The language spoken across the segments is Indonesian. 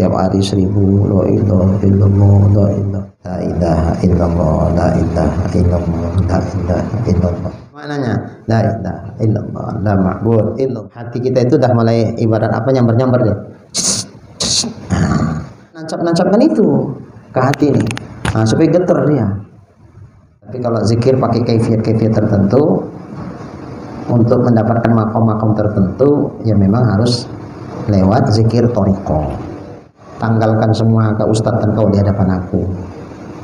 tiap hari 1000 la ilaha illallah, la ilaha illallah, la ilaha illallah, la ilaha illallah. Maknanya la ilaha illallah, la ma'bud illallah. Hati kita itu dah mulai ibarat apa, nyamber-nyamber dia. Nancap-nancapkan itu ke hati ini, supaya getar dia. Tapi kalau zikir pakai kaifiat-kaifiat tertentu untuk mendapatkan makom-makom tertentu, ya memang harus lewat zikir thariqah. Tanggalkan semua keustadzan kau di hadapan aku.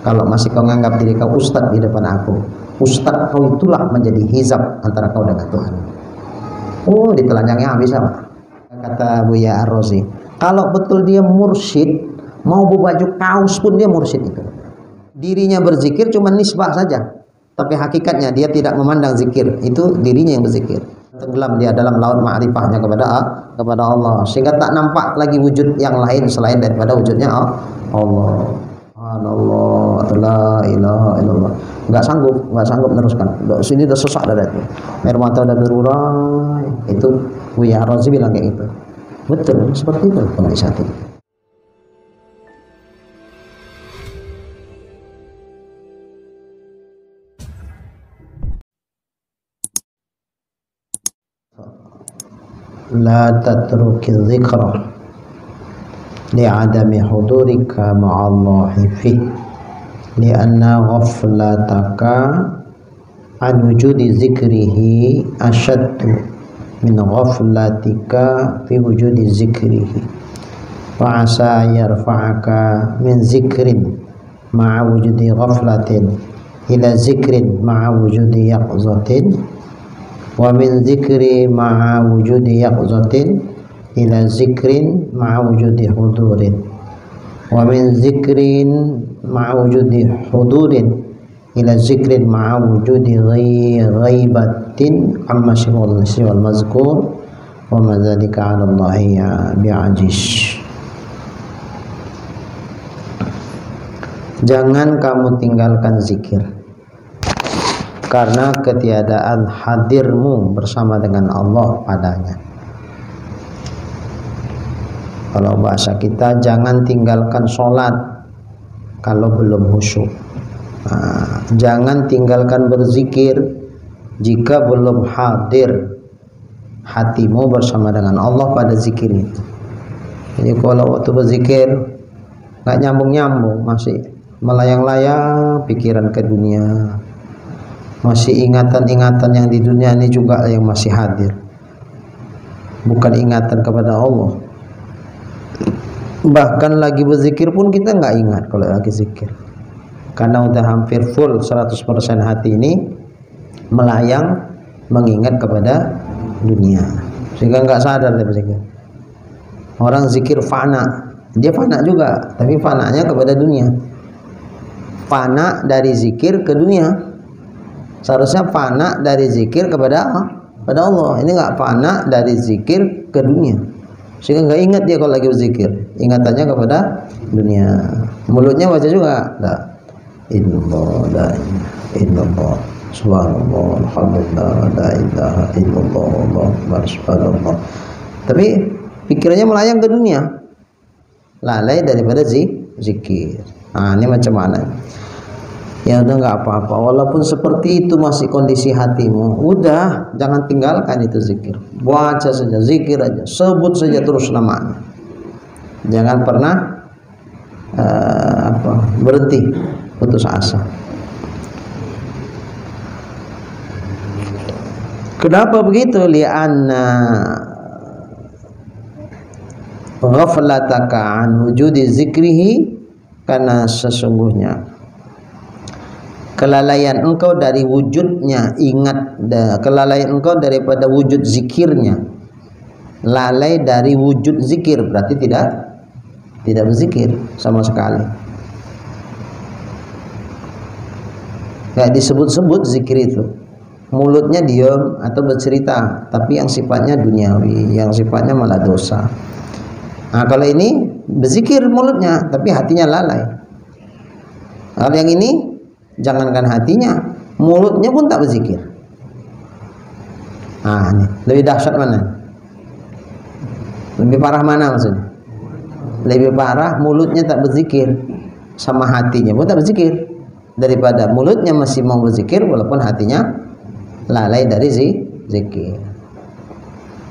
Kalau masih kau menganggap diri kau ustadz di depan aku, ustadz kau itulah menjadi hizab antara kau dengan Tuhan. Oh, ditelanjangnya habis apa? Kata Buya Ar-Razi, kalau betul dia mursyid, mau berbaju kaos pun dia mursyid itu. Dirinya berzikir cuma nisbah saja, tapi hakikatnya dia tidak memandang zikir itu dirinya yang berzikir. Tenggelam dia dalam laut ma'rifahnya kepada Allah, sehingga tak nampak lagi wujud yang lain selain daripada wujudnya Allah. Subhanallah, la ilaha illallah. Enggak sanggup meneruskan. Sini udah sesak dah itu. Air mata udah berurai. Itu Buya Ar-Razi bilang kayak gitu. Betul, seperti itu kondisi hati. La tatruki dzikra li'adami hudurika ma'allahi fi li'anna ghaflataka an wujudi zikrihi ashaddu min ghaflatika fi wujudi zikrihi wa asa yarfa'aka min zikrin ma'a wujudi ghaflatin ila zikrin ma'a wujudi yaqzatin wa min zikri ma'a wujudi yaqzatin ila zikrin ma'a wujudi hudurin wa min zikrin ma'a wujudi hudurin ila zikrin ma'a wujudi ghaibatin amma siwal mazkur wa ma dzalika 'ala Allahi bi'ajiz. Jangan kamu tinggalkan zikir karena ketiadaan hadirmu bersama dengan Allah padanya. Kalau bahasa kita, jangan tinggalkan sholat kalau belum khusyuk. Jangan tinggalkan berzikir jika belum hadir hatimu bersama dengan Allah pada zikir itu. Jadi kalau waktu berzikir nggak nyambung-nyambung, masih melayang-layang pikiran ke dunia, masih ingatan-ingatan yang di dunia ini juga yang masih hadir, bukan ingatan kepada Allah. Bahkan lagi berzikir pun kita nggak ingat kalau lagi zikir, karena udah hampir full 100% hati ini melayang mengingat kepada dunia, sehingga nggak sadar dia berzikir. Orang zikir fana, dia fana juga, tapi fananya kepada dunia. Fana dari zikir ke dunia. Seharusnya fana dari zikir kepada Allah. Ini nggak fana dari zikir ke dunia, sehingga nggak ingat dia kalau lagi berzikir, ingatannya kepada dunia. Mulutnya baca juga la illallah, la ilaha illallah, subhanallah, alhamdulillah, la ilaha illallah, Allahu akbar, subhanallah. Tapi pikirannya melayang ke dunia, lalai daripada zikir. Ini macam mana? Ya udah nggak apa-apa, walaupun seperti itu masih kondisi hatimu, udah jangan tinggalkan itu zikir. Baca saja, zikir aja, sebut saja terus namanya. Jangan pernah berhenti, putus asa. Kenapa begitu? Li'anna ghaflataka an wujudi zikrihi, karena sesungguhnya kelalaian engkau dari wujudnya, kelalaian engkau daripada wujud zikirnya. Lalai dari wujud zikir berarti tidak berzikir sama sekali. Gak disebut-sebut zikir itu. Mulutnya diam atau bercerita, tapi yang sifatnya duniawi, yang sifatnya malah dosa. Nah, kalau ini berzikir mulutnya, tapi hatinya lalai. Kalau yang ini, jangankan hatinya, mulutnya pun tak berzikir. Ini lebih dahsyat mana? Lebih parah mana maksudnya? Lebih parah mulutnya tak berzikir, sama hatinya pun tak berzikir, daripada mulutnya masih mau berzikir walaupun hatinya lalai dari zikir.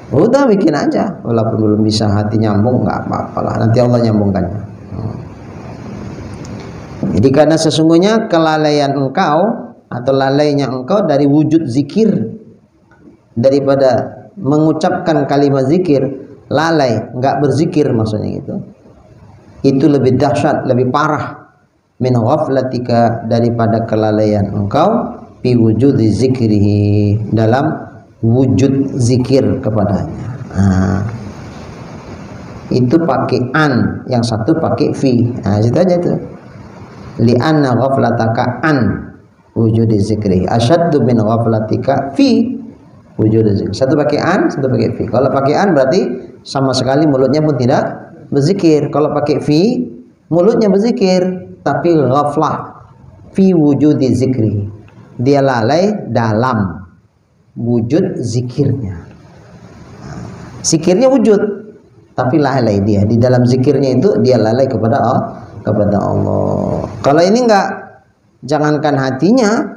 Udah bikin aja, walaupun belum bisa hati nyambung, nggak apa-apalah, nanti Allah nyambungkannya. Jadi karena sesungguhnya kelalaian engkau atau lalainya engkau dari wujud zikir, daripada mengucapkan kalimat zikir, lalai, nggak berzikir maksudnya gitu. Itu lebih dahsyat, lebih parah min ghaflatika, daripada kelalaian engkau fi wujudi zikrihi, dalam wujud zikir kepadanya. Itu pakai an, yang satu pakai fi. Situ aja tuh. Li'anna ghaflataka an wujudi zikrihi asyaddu min ghaflatika fi wujudi zikri. Satu pakai an, satu pakai fi. Kalau pakai an berarti sama sekali mulutnya pun tidak berzikir. Kalau pakai fi, mulutnya berzikir tapi ghaflah fi wujudi zikri, dia lalai dalam wujud zikirnya. Zikirnya wujud tapi lalai dia di dalam zikirnya, itu dia lalai kepada Allah. Kalau ini enggak, jangankan hatinya,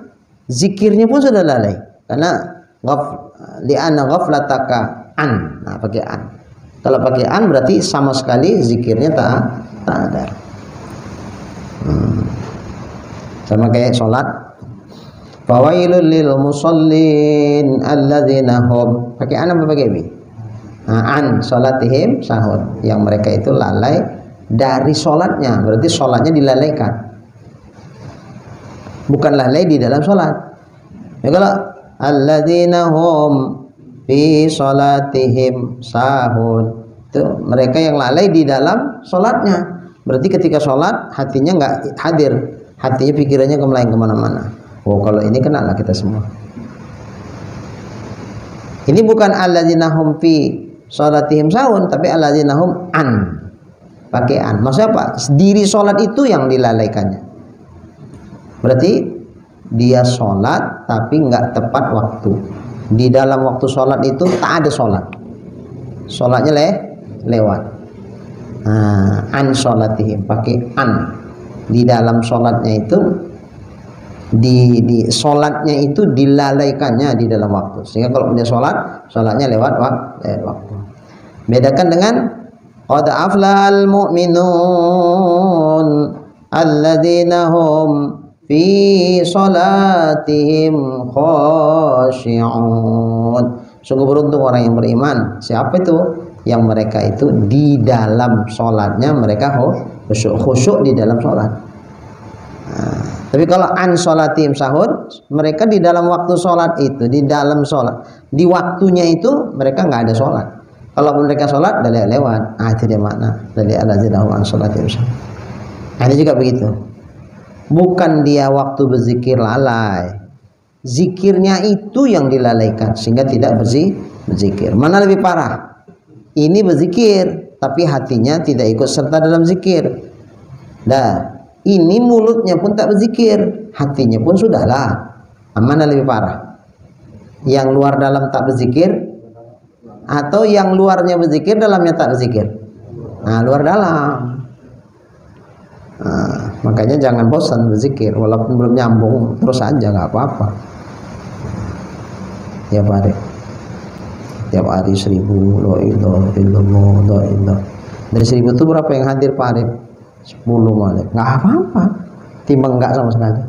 zikirnya pun sudah lalai, karena li'anna ghaflataka an. Pakai an. Kalau pakai an berarti sama sekali zikirnya tak ada. Sama kayak sholat. Fawailul lil musallin alladzina hum. Pakai an apa pakai bi? An sholatihim sahun. Yang mereka itu lalai dari sholatnya. Berarti sholatnya dilalaikan, bukan lalai di dalam sholat. Ya, kalau alladzina hum fi sholatihim sahun, itu mereka yang lalai di dalam sholatnya. Berarti ketika sholat hatinya nggak hadir, hatinya pikirannya kemana-mana. Kalau ini kena lah kita semua. Ini bukan alladzina hum fi sholatihim sahun, tapi alladzina hum an. Pakai an. Maksudnya apa? Diri sholat itu yang dilalaikannya. Berarti dia sholat tapi nggak tepat waktu. Di dalam waktu sholat itu tak ada sholat. Sholatnya lewat. An sholatihim, pakai an. Di dalam sholatnya itu, di sholatnya itu dilalaikannya di dalam waktu, sehingga kalau dia sholatnya lewat waktu. Bedakan dengan qad aflal mu'minun alladzina hum fi sholatihim khashi'un. Sungguh beruntung orang yang beriman. Siapa itu? Yang mereka itu di dalam sholatnya mereka khusyuk di dalam sholat. Tapi kalau an sholatihim sahun, mereka di dalam waktu sholat itu, di dalam sholat, di waktunya itu mereka nggak ada sholat. Kalau mereka sholat dari lewat, itu dia makna dari alladzina hum an sholatihim sahun. Ini juga begitu. Bukan dia waktu berzikir lalai, zikirnya itu yang dilalaikan sehingga tidak berzikir. Mana lebih parah? Ini berzikir tapi hatinya tidak ikut serta dalam zikir. Ini mulutnya pun tak berzikir, hatinya pun sudahlah. Mana lebih parah? Yang luar dalam tak berzikir, atau yang luarnya berzikir dalamnya tak berzikir? Luar dalam. Makanya jangan bosan berzikir, walaupun belum nyambung, terus aja, nggak apa-apa. Ya Pak, tiap hari 1000 la ilaha illallah la ilaha. Dari 1000 itu berapa yang hadir Pak Arif? 10 malah. Nggak apa-apa, timbang nggak sama sekali.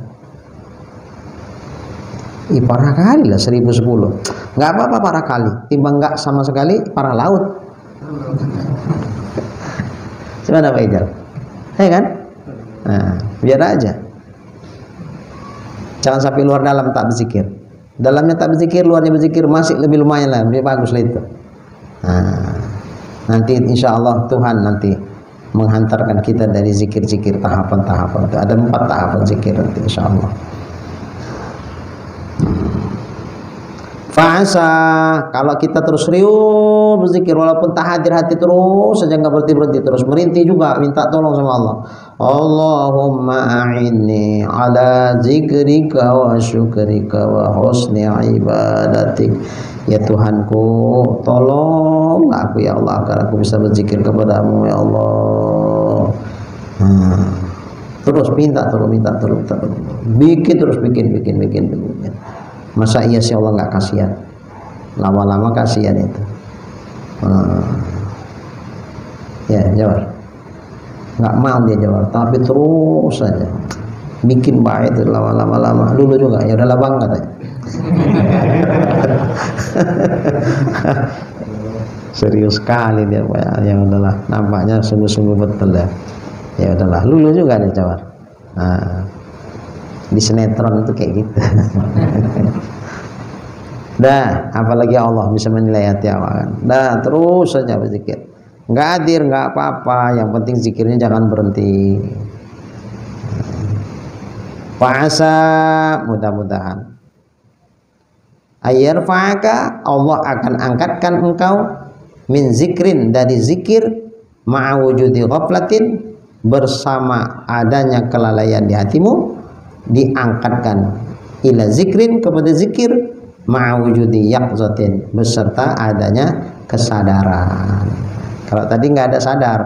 Parah kali lah 1010. Nggak apa-apa parah kali, timbang nggak sama sekali parah laut. Gimana Pak Ijal? Kan? Biar aja. Jangan sampai luar dalam tak berzikir. Dalamnya tak berzikir, luarnya berzikir, masih lebih lumayan lah, lebih bagus lah itu. Nanti insya Allah Tuhan nanti menghantarkan kita dari zikir-zikir tahapan-tahapan itu. Ada 4 tahapan zikir nanti insya Allah. Fasa, kalau kita terus serius berzikir walaupun tak hadir hati terus saja, nggak berhenti terus merintih juga, minta tolong sama Allah. Allahumma a'inni ala zikrika wa syukrika wa husni ibadatik. Ya Tuhanku, tolong aku ya Allah agar aku bisa berzikir kepadamu ya Allah. Terus minta tolong, bikin terus, bikin. Masa iya sih Allah nggak kasihan? Lama-lama kasihan itu. Ya jawab, nggak mau dia jawab, tapi terus saja bikin baik itu lama-lama. Dulu juga ya udahlah bang katanya. Serius sekali dia, ya udahlah, nampaknya sungguh-sungguh betul ya. Ya udahlah, lulu juga dia jawab. Nah, di sinetron itu kayak gitu. Dah, apalagi Allah bisa menilai hati awak kan. Dah, terus saja berzikir. Nggak hadir nggak apa-apa, yang penting zikirnya jangan berhenti. Fa'asa, mudah-mudahan ayyarfa'aka, Allah akan angkatkan engkau min zikrin, dari zikir, ma'awujudi ghaflatin, bersama adanya kelalaian di hatimu, diangkatkan ila zikrin, kepada zikir, ma'awujudi yaqzatin, beserta adanya kesadaran. Kalau tadi nggak ada sadar,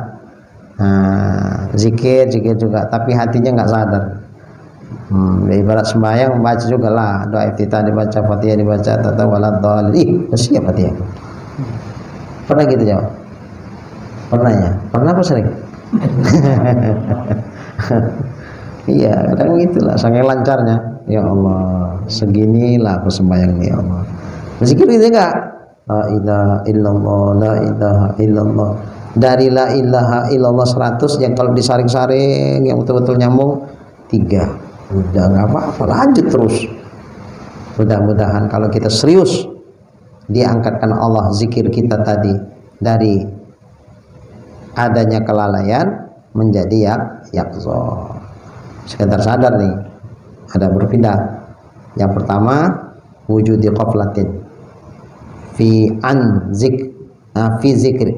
zikir juga, tapi hatinya nggak sadar. Ibarat sembahyang membaca juga lah, doa iftitah dibaca, Fatihah dibaca, atau waladhdallin. Masih ya Fatihah. Pernah gitu jawab? Pernah ya? Pernah apa sering? Iya, kadang gitulah, saking lancarnya. Ya Allah, seginilah persembahyang ya Allah. Zikir gitu enggak? La ilaha illallah, la ilaha illallah. Dari la ilaha illallah 100, yang kalau disaring-saring yang betul-betul nyambung 3. Udah nggak apa-apa, lanjut terus. Mudah-mudahan kalau kita serius, diangkatkan Allah zikir kita tadi dari adanya kelalaian menjadi yaqza. Sekedar sadar nih, ada berpindah. Yang pertama, wujudi qaflatin fi zikri,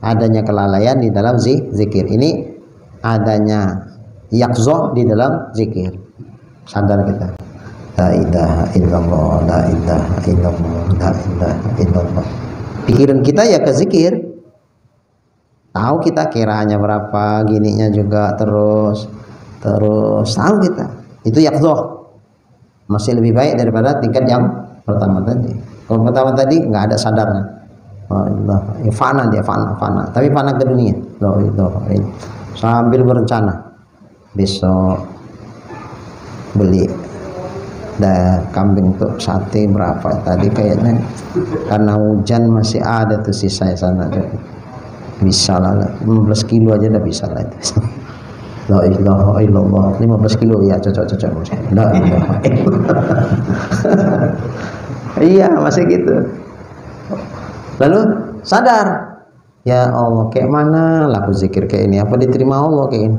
adanya kelalaian di dalam zikir. Ini adanya yaqza di dalam zikir. Sadar kita, la ilaha illallah, la ilaha illallah, la ilaha illallah. Pikiran kita ya ke zikir, tahu kita kiraannya berapa, gininya juga terus tahu kita. Itu yaqza, masih lebih baik daripada tingkat yang pertama tadi. Kalau pertama tadi nggak ada sadarnya, fana dia, fana, tapi fana ke dunia. Sambil berencana besok beli kambing untuk sate berapa tadi, kayaknya karena hujan masih ada tuh sisa sana, bisa lah 15 kilo aja udah bisa lah itu. La ilaha illallah 15 kilo ya, cocok. La ilaha illallah. Iya masih gitu. Lalu sadar, ya Allah, kayak mana laku zikir kayak ini, apa diterima Allah kayak ini?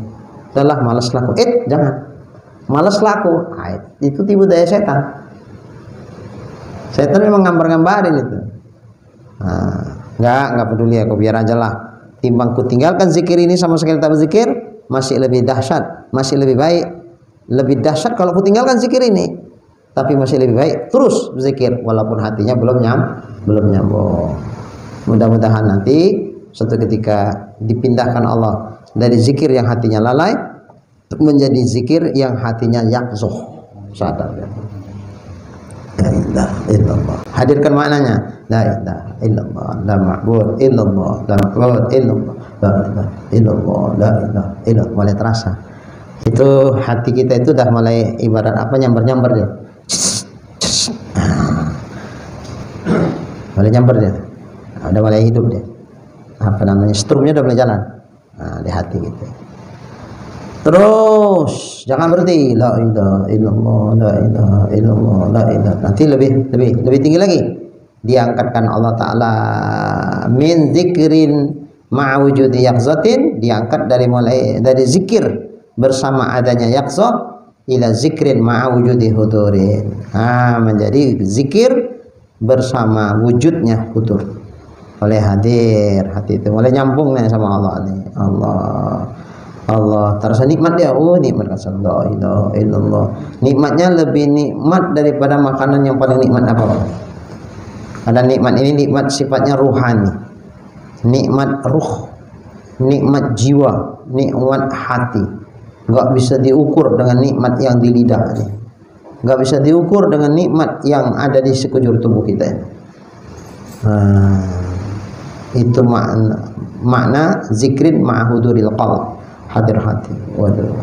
Udahlah, malas laku. Jangan malas laku, itu tipu daya setan. Setan memang gambar-gambarin itu. Nggak peduli aku, biar aja lah. Timbang ku tinggalkan zikir ini sama sekali tak berzikir, masih lebih dahsyat, masih lebih baik, lebih dahsyat kalau ku tinggalkan zikir ini. Tapi masih lebih baik terus berzikir walaupun hatinya belum nyambung. Mudah-mudahan nanti suatu ketika dipindahkan Allah dari zikir yang hatinya lalai menjadi zikir yang hatinya yaqza, sadar ya. La ilaha illallah. Hadirkan maknanya. La ilaha illallah, la ma'bud illallah, la ma'bud illallah, la ilaha illallah, la ilaha illallah. Mulai terasa. Itu hati kita itu udah mulai ibarat apa, nyamber-nyamber dia. Mulai nyamber dia. Udah mulai hidup dia. Apa namanya? Strumnya udah mulai jalan. Di hati gitu. Terus jangan berhenti, la ilaha illallah, la ilaha illallah, la ilaha. Nanti lebih tinggi lagi, diangkatkan Allah Ta'ala min zikrin ma'wujudi yaqzatin, diangkat dari zikir bersama adanya yaqzah ila zikrin ma'wujudi hudurin, menjadi zikir bersama wujudnya hudur. Oleh hadir hati itu, oleh nyambung nih sama Allah nih. Allah terasa nikmat dia. Oh, nikmat la ilaha illallah. Nikmatnya lebih nikmat daripada makanan yang paling nikmat apa? Ada nikmat ini nikmat sifatnya ruhani, nikmat ruh, nikmat jiwa, nikmat hati. Nggak bisa diukur dengan nikmat yang di lidah ini. Nggak bisa diukur dengan nikmat yang ada di sekujur tubuh kita ini. Itu makna zikrin ma'huduril qalb, hadir hati. Waduh.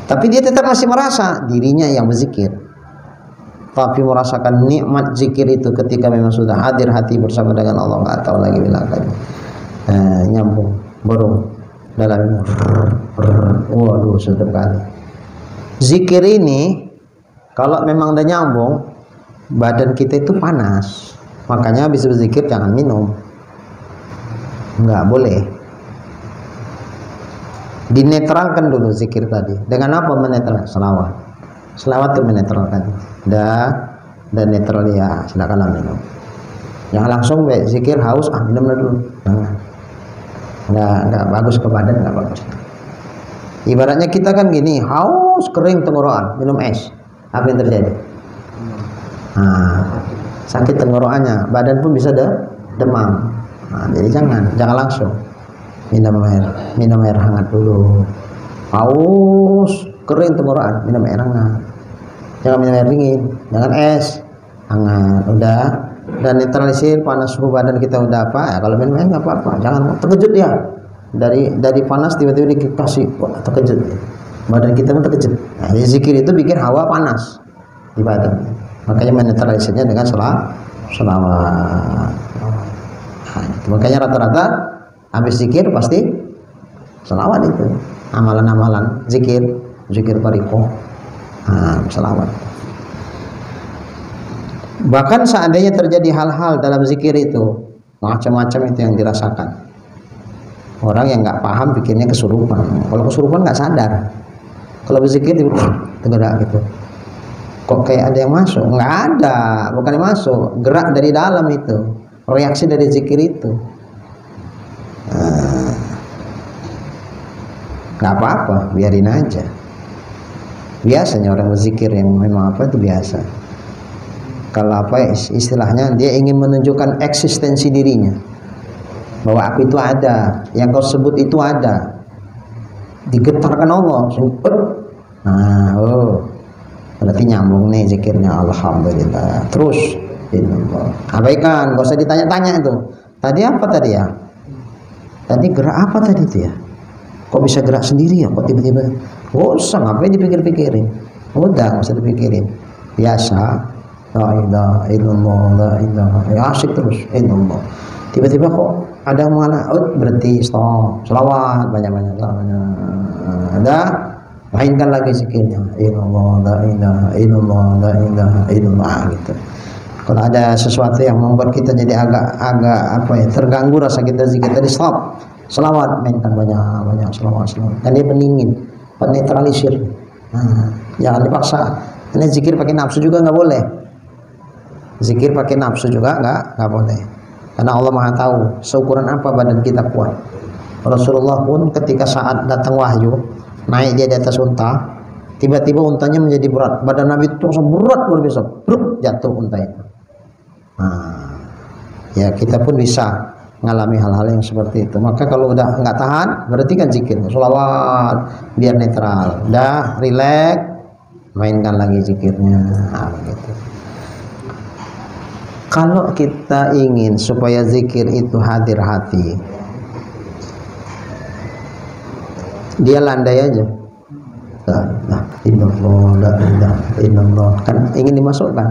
Tapi dia tetap masih merasa dirinya yang berzikir, tapi merasakan nikmat zikir itu ketika memang sudah hadir hati bersama dengan Allah. Nggak tahu lagi bilang lagi. Nyambung baru dalam. Waduh, sedap kali. Zikir ini kalau memang udah nyambung, badan kita itu panas. Makanya habis berzikir jangan minum. Nggak boleh. Dinetralkan dulu zikir tadi. Dengan apa menetral? Selawat. Selawat itu menetralkan. Dan netral ya, silakan minum. Jangan langsung zikir haus, minum dulu. Jangan. Nggak bagus ke badan, nggak bagus. Ibaratnya kita kan gini, haus kering tenggorokan, minum es. Apa yang terjadi? Sakit tenggorokannya, badan pun bisa demam. Jadi jangan langsung. Minum air hangat dulu. Haus kering tenggorokan, minum air hangat. Jangan minum air dingin, jangan es hangat. Udah, dan netralisir panas suhu badan kita udah apa? Ya, kalau minum air nggak apa-apa. Jangan terkejut ya. Dari panas tiba-tiba dikasih, terkejut. Badan kita pun terkejut. Nah, zikir itu bikin hawa panas di badan. Makanya menetralisirnya dengan selawat. Makanya rata-rata habis zikir pasti selawat itu. Amalan-amalan zikir pariko, selawat. Bahkan seandainya terjadi hal-hal dalam zikir itu, macam-macam itu yang dirasakan. Orang yang nggak paham pikirnya kesurupan. Kalau kesurupan nggak sadar. Kalau berzikir tergerak gitu. Kok kayak ada yang masuk? Nggak ada, bukan yang masuk. Gerak dari dalam itu. Reaksi dari zikir itu. Nggak apa-apa, biarin aja. Biasanya orang berzikir yang memang apa itu biasa. Kalau apa istilahnya dia ingin menunjukkan eksistensi dirinya, bahwa aku itu ada, yang kau sebut itu ada. Digetarkan Allah. Berarti nyambung nih zikirnya. Alhamdulillah. Terus abaikan, gak usah ditanya-tanya itu. Tadi apa tadi ya? Tadi gerak apa tadi itu ya? Kok bisa gerak sendiri ya? Kok tiba-tiba? Gak usah, ngapain dipikir-pikirin? Udah, gak usah dipikirin. Biasa. La ilaha illallah, la ilaha. Ya asik terus. Illallah. Tiba-tiba kok ada mana? Berhenti, stop. Selawat banyak-banyak. Ada. Mainkan lagi zikirnya. Illallah, la ilaha illallah, la ilaha illallah gitu. Kalau ada sesuatu yang membuat kita jadi agak terganggu rasa kita zikir tadi, stop. Selawat, mainkan banyak selawat. Dan dia pendingin, penetralisir. Jangan dipaksa. Ini zikir pakai nafsu juga nggak boleh. Zikir pakai nafsu juga nggak boleh. Karena Allah Maha tahu seukuran apa badan kita kuat. Rasulullah pun ketika saat datang wahyu, naik dia di atas unta, tiba-tiba untanya menjadi berat. Badan Nabi itu berat luar biasa, jatuh unta itu. Ya kita pun bisa mengalami hal-hal yang seperti itu. Maka kalau udah nggak tahan, berarti kan zikir, sholawat, biar netral. Udah relax, mainkan lagi zikirnya. Gitu. Kalau kita ingin supaya zikir itu hadir hati, dia landai aja. La illallah, kan ingin dimasukkan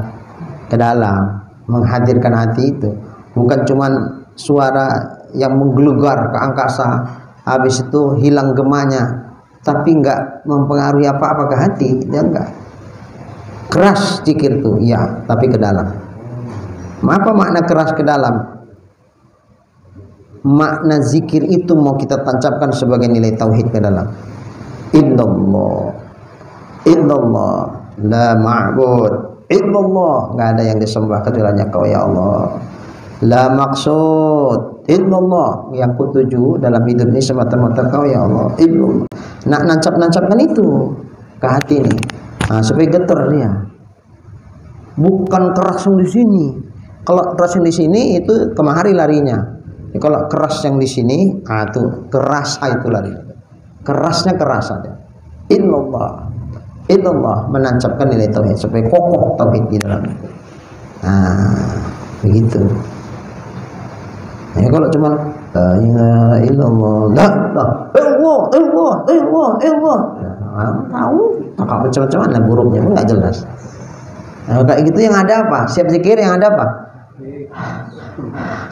ke dalam, menghadirkan hati itu. Bukan cuman suara yang menggelegar ke angkasa, habis itu hilang gemanya, tapi enggak mempengaruhi apa-apa ke hati. Dia enggak. Keras zikir itu, ya, tapi ke dalam. Apa makna keras ke dalam? Makna zikir itu mau kita tancapkan sebagai nilai tauhid ke dalam. Illallah, la ma'bud illallah, nggak ada yang disembah kecuali hanya Kau ya Allah. La maksud illallah, yang kutuju dalam hidup ini semata-mata Kau ya Allah. Illallah. Nak nancap-nancapkan itu ke hati nih, supaya getar dia. Bukan keras yang di sini. Kalau keras yang di sini itu kemari larinya. Kalau keras yang di sini, tuh keras itu lari. Kerasnya keras ada. Illallah, illallah, menancapkan nilai tauhid supaya kokoh tauhid di dalamnya. Begitu. Kalau cuma la ilaha illallah, Allah, tahu tak macam-macam lah buruknya, enggak jelas. Kayak gitu yang ada apa? Siap zikir yang ada apa?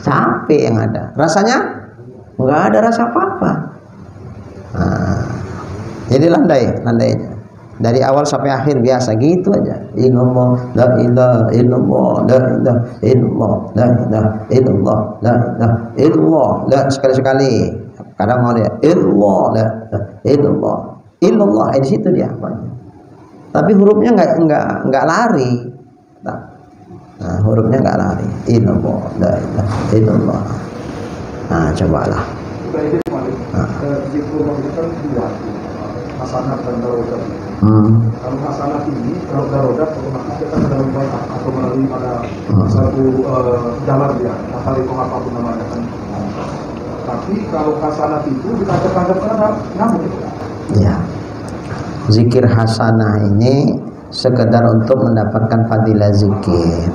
Capek yang ada. Rasanya enggak ada rasa apa-apa. Jadi landai aja. Dari awal sampai akhir biasa gitu aja. Illallah, la ilaha illallah, la ilaha illallah, la ilaha illallah, la ilaha illallah, la sekali-sekali. Kadang mau dia illallah, la illallah, illallah di situ dia. Tapi hurufnya enggak lari. Hurufnya enggak lari. Illallah, la ilaha illallah. Cobalah. Hasanah dan darodat. Kalau hasanah ini, kalau darodat otomatis kita dalam baik atau melalui pada satu jalan dia, atau apapun namanya kan. Tapi kalau hasanah itu ditangkap terhadap nyamuk itu. Ya. Zikir hasanah ini sekedar untuk mendapatkan fadilah zikir.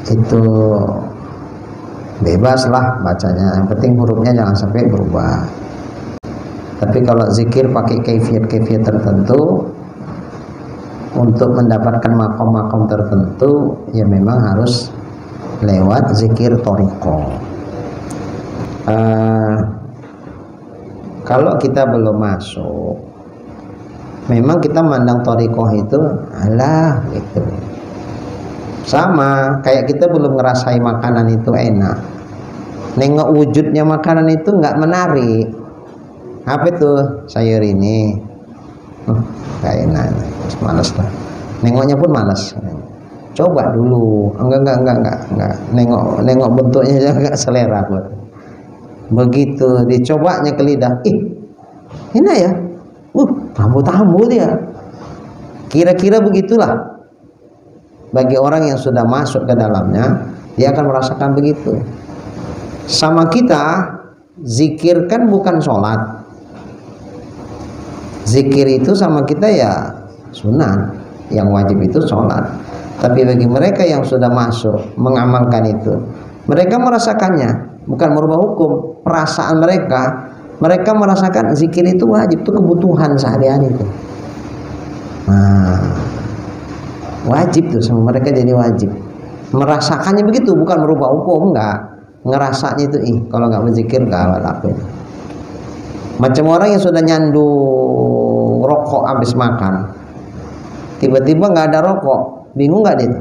Itu bebaslah bacanya, yang penting hurufnya jangan sampai berubah. Tapi kalau zikir pakai kaifiat-kaifiat tertentu untuk mendapatkan makom-makom tertentu, ya memang harus lewat zikir thariqah. Kalau kita belum masuk, memang kita mandang thariqah itu alah gitu. Sama kayak kita belum ngerasai makanan itu enak. Nengok wujudnya makanan itu nggak menarik. Apa itu sayur ini? Gak enak, malas lah. Nengoknya pun malas. Coba dulu, enggak. Nengok bentuknya aja enggak selera buat. Begitu dicobanya ke lidah, enak ya. Tamu-tamu dia. Kira-kira begitulah. Bagi orang yang sudah masuk ke dalamnya, dia akan merasakan begitu. Sama kita, zikir kan bukan sholat. Zikir itu sama kita ya sunat, yang wajib itu sholat. Tapi bagi mereka yang sudah masuk mengamalkan itu, mereka merasakannya, bukan merubah hukum. Perasaan mereka merasakan zikir itu wajib, itu kebutuhan sehari-hari itu. Wajib tuh sama mereka, jadi wajib. Merasakannya begitu, bukan merubah hukum, enggak. Ngerasanya itu kalau nggak berzikir nggak lakuin. Macam orang yang sudah nyandu rokok habis makan, tiba-tiba nggak ada rokok, bingung nggak dia?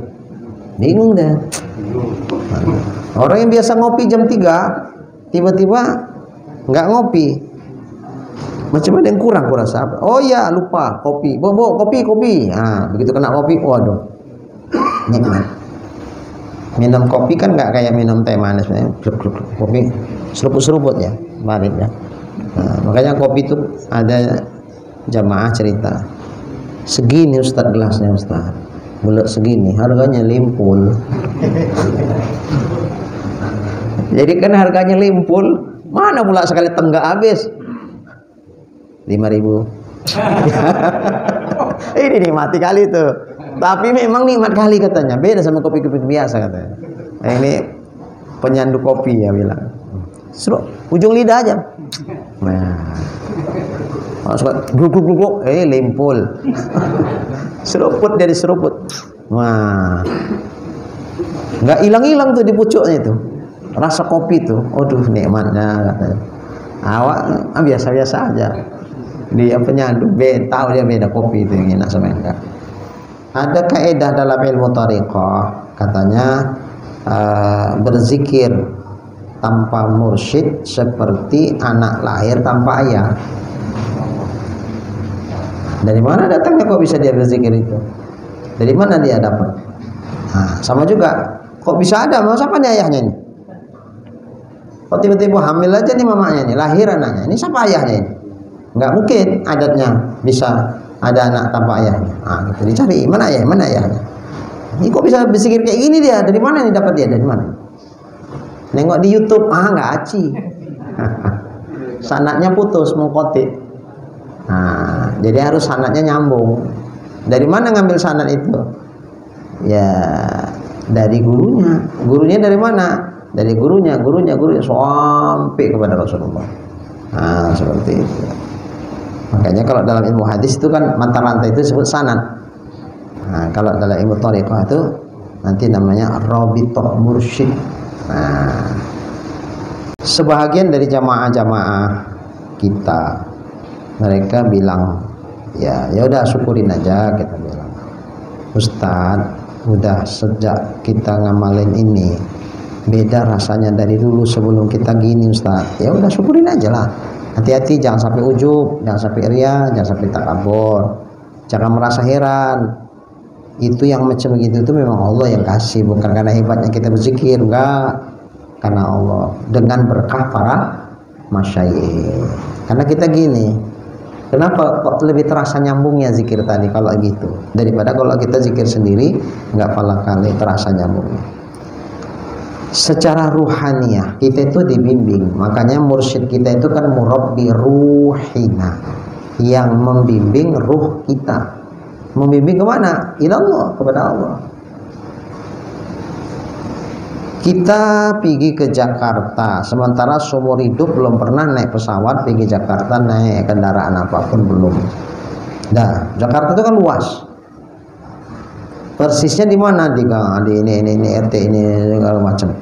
Bingung deh. Orang yang biasa ngopi jam 3, tiba-tiba nggak ngopi, macam ada yang kurang kurasa. Oh ya lupa kopi, kopi. Begitu kena kopi, waduh, nikmat. Minum kopi kan nggak kayak minum teh manis, kopi seruput-seruput ya, barit ya. Makanya kopi itu ada jamaah cerita, segini Ustaz gelasnya Ustaz, bulat segini, harganya limpul. Jadi kan harganya limpul, mana pula sekali tenggak habis 5.000. Ini nikmati kali tuh. Tapi memang nikmat kali katanya, beda sama kopi-kopi biasa katanya. Ini penyandu kopi ya bilang. Seruk, ujung lidah aja. Gluk, limpul. Seruput jadi seruput. Nggak hilang-hilang tuh di pucuknya itu. Rasa kopi tuh, aduh nikmatnya katanya. Awak biasa-biasa aja. Dia penyandu, tahu dia beda kopi itu yang enak sama yang enggak. Ada kaidah dalam ilmu thariqah, katanya berzikir tanpa mursyid seperti anak lahir tanpa ayah. Dari mana datangnya kok bisa dia berzikir itu? Dari mana dia dapat? Nah, sama juga, kok bisa ada? Mau siapa nih ayahnya ini? Kok tiba-tiba hamil aja nih mamanya nih, lahir anaknya. Ini siapa ayahnya ini? Nggak mungkin adatnya bisa ada anak tanpa ayahnya. Nah, gitu dicari, mana ayah, mana ayahnya? Ini kok bisa berzikir kayak gini dia? Dari mana nih dapat dia? Dari mana? Nengok di YouTube, nggak aci. Sanatnya putus, mengkotik. Nah, jadi harus sanatnya nyambung. Dari mana ngambil sanat itu? Ya, dari gurunya. Gurunya dari mana? Dari gurunya sampai kepada Rasulullah. Nah, seperti itu. Makanya kalau dalam ilmu hadis itu kan mata rantai itu disebut sanad. Nah, kalau dalam ilmu thariqah itu nanti namanya rabithah mursyid. Nah, sebahagian dari jamaah-jamaah kita mereka bilang ya udah syukurin aja, kita bilang. Ustadz, udah sejak kita ngamalin ini beda rasanya dari dulu sebelum kita gini Ustadz. Ya udah syukurin aja lah. Hati-hati, jangan sampai ujub, jangan sampai ria, jangan sampai takabur, jangan merasa heran. Itu yang macam begitu itu memang Allah yang kasih, bukan karena hebatnya kita berzikir, enggak, karena Allah dengan berkah para masyayikh. Karena kita gini, kenapa kok lebih terasa nyambungnya zikir tadi kalau gitu daripada kalau kita zikir sendiri, enggak pala kali terasa nyambungnya. Secara ruhaniyah kita itu dibimbing, makanya mursyid kita itu kan murabbi ruhina, yang membimbing ruh kita. Membimbing kemana? Ilallah, kepada Allah. Kita pergi ke Jakarta, sementara seumur hidup belum pernah naik pesawat pergi Jakarta, naik kendaraan apapun belum. Nah, Jakarta itu kan luas. Persisnya di mana? Di ini RT ini segala macam.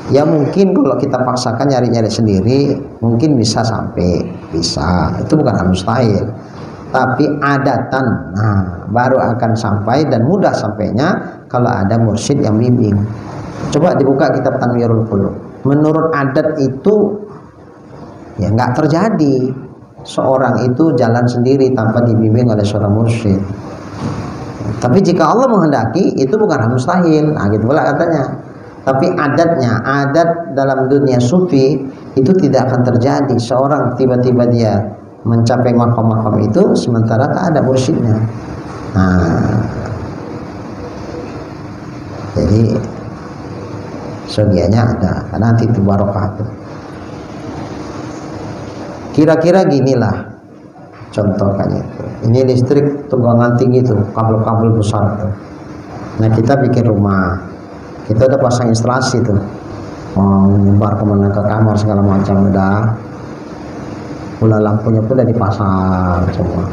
Ya mungkin kalau kita paksakan nyari-nyari sendiri mungkin bisa sampai, bisa. Itu bukan hal mustahil. Tapi adatan, nah baru akan sampai dan mudah sampainya kalau ada mursyid yang bimbing. Coba dibuka kitab Tanwirul Qulub. Menurut adat itu ya nggak terjadi seorang itu jalan sendiri tanpa dibimbing oleh seorang mursyid. Tapi jika Allah menghendaki itu bukan hal mustahil. Nah gitu pula katanya. Tapi adatnya, adat dalam dunia sufi itu tidak akan terjadi seorang tiba-tiba dia mencapai makom-makom itu sementara tak ada mursyidnya. Nah, jadi segianya ada, karena nanti itu barokah itu. Kira-kira ginilah contohnya itu. Ini listrik tunggangan tinggi tuh, kabel-kabel besar tuh. Nah kita bikin rumah, kita udah pasang instalasi tuh, mau nyebar kemana ke kamar segala macam udah. Pula lampunya pun udah dipasang semua.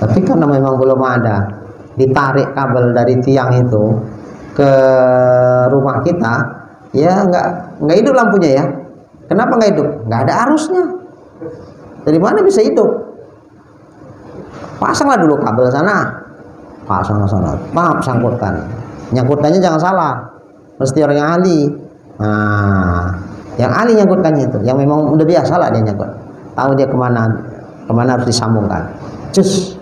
Tapi karena memang belum ada, ditarik kabel dari tiang itu ke rumah kita, ya nggak hidup lampunya ya. Kenapa nggak hidup? Nggak ada arusnya. Dari mana bisa hidup? Pasanglah dulu kabel sana, pasang sana, sangkutan. Nyangkutannya jangan salah, mesti orang yang ahli. Nah, yang ahli nyangkutkannya itu, yang memang udah biasa lah dia nyangkut, tahu dia kemana harus disambungkan. Cus,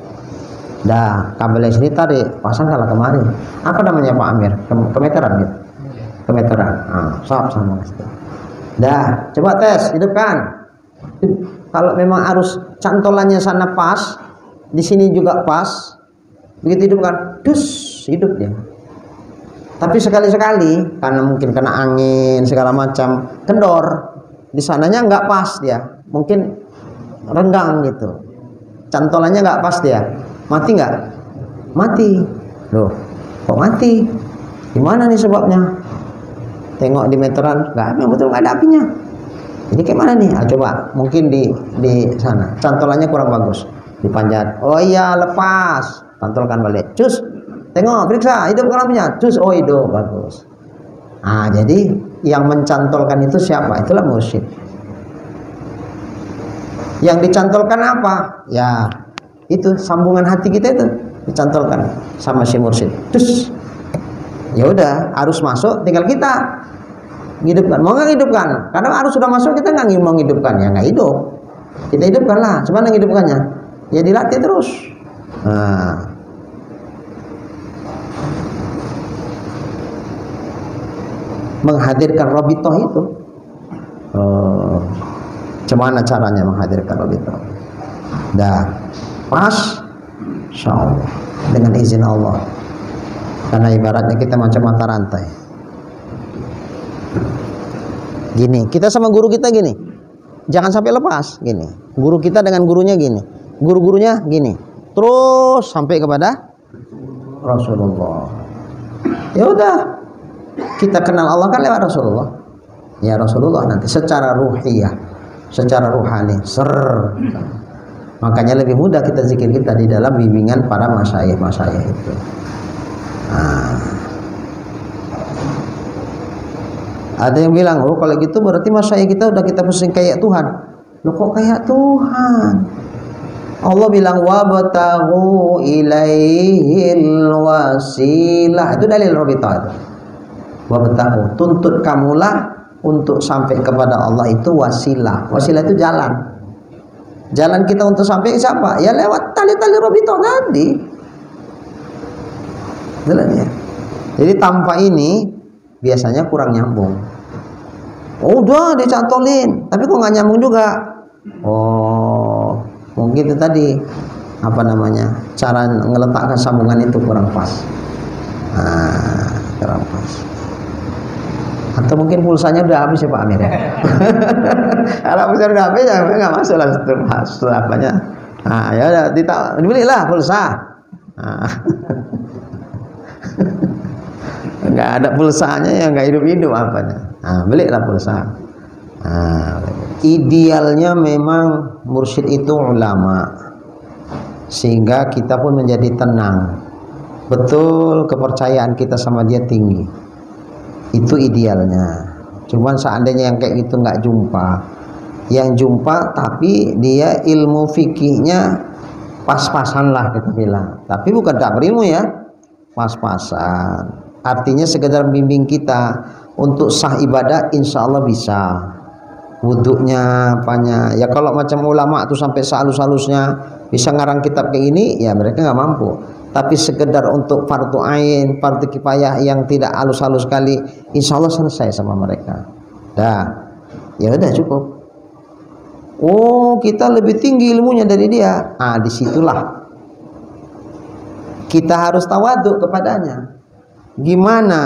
dah kabelnya sini tarik, pasang kalah kemarin. Apa namanya Pak Amir? Kemeteran gitu. Kemeteran. Sama. Dah, coba tes, hidupkan. Kalau memang arus cantolannya sana pas, di sini juga pas, begitu hidupkan, dus, hidup dia. Tapi sekali-sekali karena mungkin kena angin segala macam kendor, di sananya nggak pas dia, mungkin renggang gitu, cantolannya nggak pas dia, mati nggak? Mati. Loh, kok mati? Gimana nih sebabnya? Tengok di meteran, nggak, betul nggak ada apinya. Jadi kayak mana nih? Coba mungkin di sana cantolannya kurang bagus, dipanjat. Oh iya lepas, pantulkan balik, cus. Tengok, periksa, hidup lampunya, cus, oh hidup, bagus. Jadi yang mencantolkan itu siapa? Itulah mursyid. Yang dicantolkan apa? Ya, itu sambungan hati kita itu dicantolkan sama si mursyid. Cus, ya udah, arus masuk, tinggal kita hidupkan. Mau nggak hidupkan? Karena arus sudah masuk, kita nggak mau hidupkan, ya nggak hidup. Kita hidupkan lah. Coba hidupkannya. Ya dilatih terus. Nah, menghadirkan rabithah itu. Gimana caranya menghadirkan rabithah? Dah pas, insyaallah dengan izin Allah. Karena ibaratnya kita macam mata rantai. Gini, kita sama guru kita gini. Jangan sampai lepas gini. Guru kita dengan gurunya gini. Guru-gurunya gini. Terus sampai kepada Rasulullah. Ya udah. Kita kenal Allah kan lewat Rasulullah. Ya Rasulullah nanti secara ruhiyah, secara ruhani, makanya lebih mudah kita zikir kita di dalam bimbingan para masyayikh itu. Ada yang bilang, oh kalau gitu berarti masyayikh kita udah kita pusing kayak Tuhan. Loh kok kayak Tuhan? Allah bilang wabtaghu ilaihil wasilah. Itu dalil rabithah itu. Wabtaghu, tuntut kamulah untuk sampai kepada Allah itu wasilah. Wasilah itu jalan. Jalan kita untuk sampai siapa? Ya lewat tali-tali rabithah tadi. Jalannya. Jadi tanpa ini biasanya kurang nyambung. Oh, udah dicantolin, tapi kok nggak nyambung juga. Oh, mungkin itu tadi apa namanya? Cara ngeletakkan sambungan itu kurang pas. Kurang pas. Atau mungkin pulsanya udah habis ya Pak Amir ya. Kalau pulsa udah habis ya nggak masuk lah setelah apanya. Ya udah dibelilah pulsa. Nggak ada pulsanya ya nggak hidup-hidup apanya. Belilah pulsa. Idealnya memang mursyid itu ulama, sehingga kita pun menjadi tenang. Betul kepercayaan kita sama dia tinggi. Itu idealnya. Cuman seandainya yang kayak gitu nggak jumpa, yang jumpa tapi dia ilmu fikihnya pas-pasan lah kita bilang. Tapi bukan tak berilmu ya, pas-pasan. Artinya sekedar bimbing kita untuk sah ibadah, insya Allah bisa. Wuduknya apanya? Ya kalau macam ulama tuh sampai sehalus-halusnya bisa ngarang kitab kayak ini, ya mereka nggak mampu. Tapi sekedar untuk fardu ain, fardu kifayah yang tidak halus-halus sekali, insya Allah selesai sama mereka. Dah, ya udah cukup. Oh, kita lebih tinggi ilmunya dari dia. Disitulah kita harus tawaduk kepadanya. Gimana?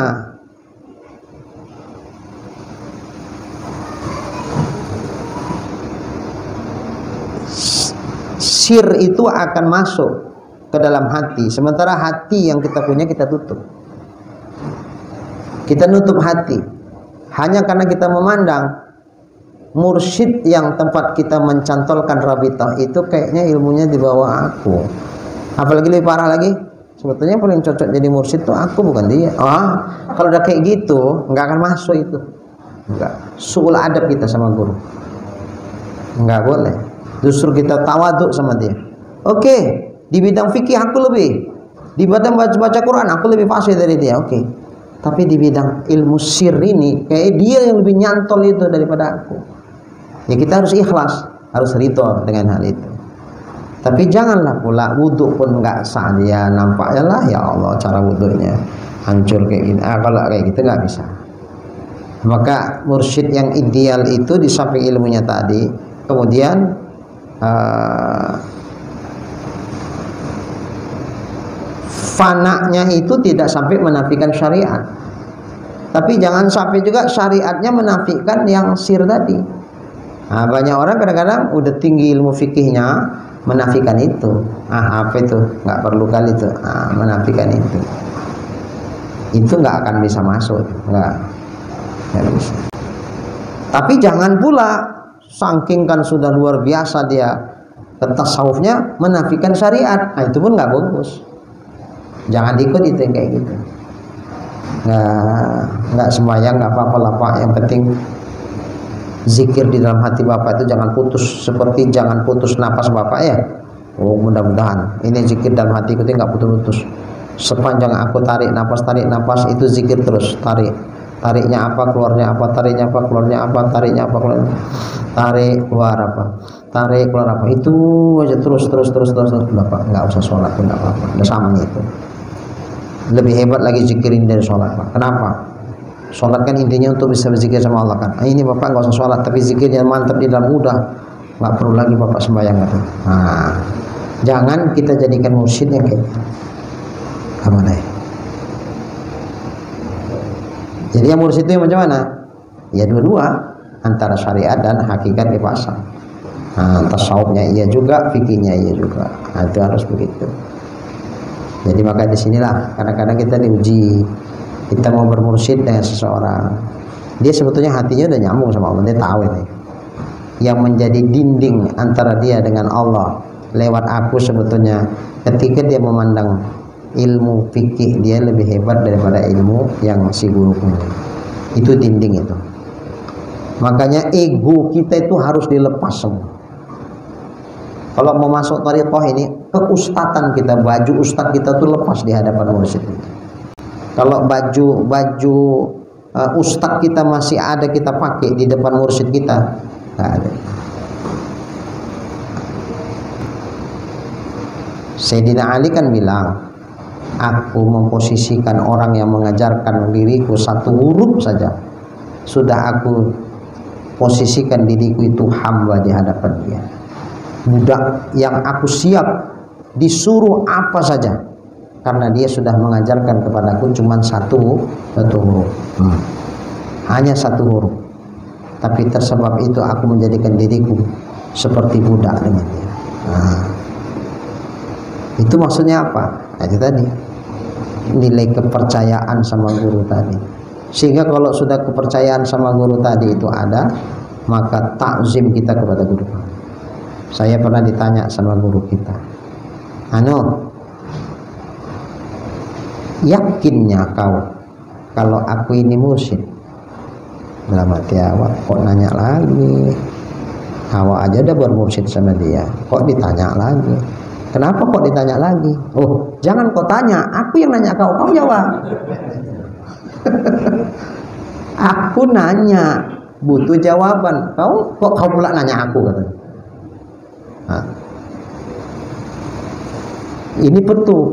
Sir itu akan masuk ke dalam hati, sementara hati yang kita punya kita tutup. Kita nutup hati hanya karena kita memandang mursyid yang tempat kita mencantolkan rabithah itu kayaknya ilmunya di bawah aku. Apalagi lebih parah lagi, sebetulnya paling cocok jadi mursyid tuh aku, bukan dia. Kalau udah kayak gitu nggak akan masuk itu. Enggak, suul adab kita sama guru nggak boleh. Justru kita tawaduk sama dia. Oke. Di bidang fikih aku lebih, di bidang baca Quran aku lebih fasih dari dia, oke. Tapi di bidang ilmu sir ini kayak dia yang lebih nyantol itu daripada aku. Ya kita harus ikhlas, harus ridho dengan hal itu. Tapi janganlah pula wudhu pun nggak sah dia, nampaknya lah ya Allah cara wudhunya hancur kayak gini. Kalau kayak gitu nggak bisa. Maka mursyid yang ideal itu di samping ilmunya tadi, kemudian fananya itu tidak sampai menafikan syariat, tapi jangan sampai juga syariatnya menafikan yang sir tadi. Banyak orang kadang-kadang udah tinggi ilmu fikihnya menafikan itu. Apa itu nggak perlu kali itu, menafikan itu nggak akan bisa masuk, nggak bisa. Tapi jangan pula saking kan sudah luar biasa dia tasawufnya menafikan syariat, itu pun nggak bagus. Jangan ikut itu yang kayak gitu. Nggak sembahyang nggak apa-apa lah Pak, yang penting zikir di dalam hati Bapak itu jangan putus, seperti jangan putus nafas Bapak ya. Mudah-mudahan ini zikir dalam hati itu nggak putus-putus. Sepanjang aku tarik nafas itu zikir terus, tarik Tariknya apa, keluarnya apa, tariknya apa, keluarnya apa, tariknya apa, keluarnya apa. Tarik keluar apa, tarik keluar apa, itu aja terus udah Pak, nggak usah sholat pun nggak apa-apa, udah sama itu. Lebih hebat lagi zikirin dari sholat Pak. Kenapa? Sholat kan intinya untuk bisa berzikir sama Allah kan. Ini Bapak nggak usah sholat, tapi zikirnya mantap di dalam, udah nggak perlu lagi Bapak sembahyang kan. Nah, jangan kita jadikan mursyidnya kayak apa deh. Jadi yang mursyid itu yang macam mana? Ya dua-dua, antara syariat dan hakikat dipasang. Nah, tasawufnya iya juga, fikihnya iya juga. Nah, itu harus begitu. Jadi maka disinilah kadang-kadang kita diuji. Kita mau bermursyid dengan seseorang, dia sebetulnya hatinya udah nyambung sama Allah, dia tahu ini. Yang menjadi dinding antara dia dengan Allah lewat aku sebetulnya ketika dia memandang ilmu fikih dia lebih hebat daripada ilmu yang si guru punya. Itu dinding itu. Makanya ego kita itu harus dilepas semua. Kalau mau masuk thariqah ini, keustatan kita, baju ustad kita tuh lepas di hadapan mursyid itu. Kalau baju ustadz kita masih ada kita pakai di depan mursyid kita, nggak ada. Sayyidina Ali kan bilang, aku memposisikan orang yang mengajarkan diriku satu huruf saja, sudah aku posisikan diriku itu hamba di hadapan dia, budak yang aku siap disuruh apa saja. Karena dia sudah mengajarkan kepadaku cuma satu huruf, hanya satu huruf. Tapi tersebab itu aku menjadikan diriku seperti budak dengan dia. Nah, itu maksudnya apa? Nah, itu tadi nilai kepercayaan sama guru tadi. Sehingga kalau sudah kepercayaan sama guru tadi itu ada, maka takzim kita kepada guru. Saya pernah ditanya sama guru kita, yakinnya kau kalau aku ini mursyid? Dalam hati awak, kok nanya lagi? Awak aja udah bermursyid sama dia, kok ditanya lagi? Kenapa kok ditanya lagi? Oh, jangan kau tanya, aku yang nanya kau jawab. Aku nanya, butuh jawaban. Kau pula nanya aku, katanya. Nah, ini perlu.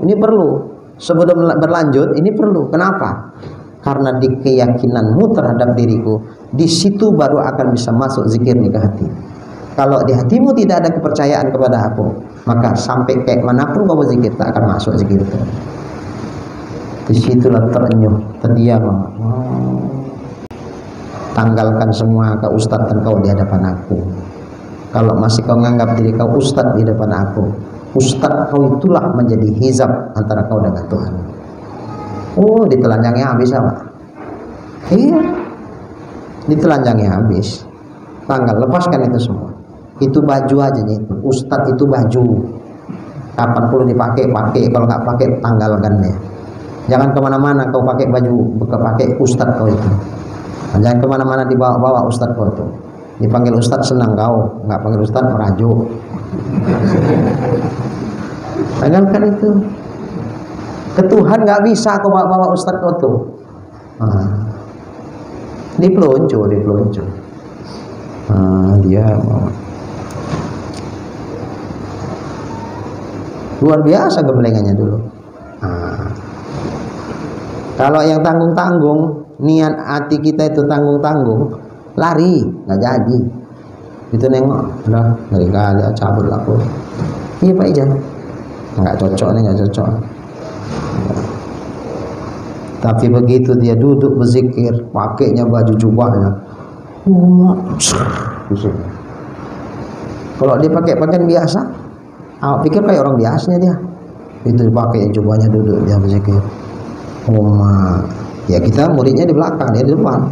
Sebelum berlanjut, ini perlu. Kenapa? Karena di keyakinanmu terhadap diriku, di situ baru akan bisa masuk zikir ke hati. Kalau di hatimu tidak ada kepercayaan kepada aku, maka sampai kayak manapun kau berzikir tak akan masuk zikir itu. Disitulah terenyuh, terdiam. Tanggalkan semua keustadzan kau di hadapan aku. Kalau masih kau menganggap diri kau ustadz di depan aku, ustadz kau itulah menjadi hizab antara kau dengan Tuhan. Oh, ditelanjangnya habis apa? Iya, ditelanjangnya habis. Tanggal, lepaskan itu semua. Itu baju aja nih. Ustadz itu baju. Kapan perlu dipakai, pakai. Kalau nggak pakai, tanggalkan ya. Jangan kemana-mana kau pakai baju, pakai ustadz kau itu. Jangan kemana-mana dibawa-bawa ustadz kau itu. Dipanggil ustadz senang kau, nggak panggil ustadz merajuk. Tanggalkan itu. Ke Tuhan nggak bisa kau bawa ustadz kau tuh. Dipelonco. Dia luar biasa gebelengannya dulu. Kalau yang tanggung-tanggung, niat hati kita itu tanggung-tanggung, lari nggak jadi. Itu nengok, udah dari kali cabut aku. Iya Pak Ijan, nggak cocok nih, nggak cocok. Tapi begitu dia duduk berzikir, pakainya baju jubahnya, kalau dia pakai pakaian biasa, awak pikir kayak orang biasanya dia. Itu pakai jubahnya duduk dia berzikir. Ya kita muridnya di belakang, dia di depan.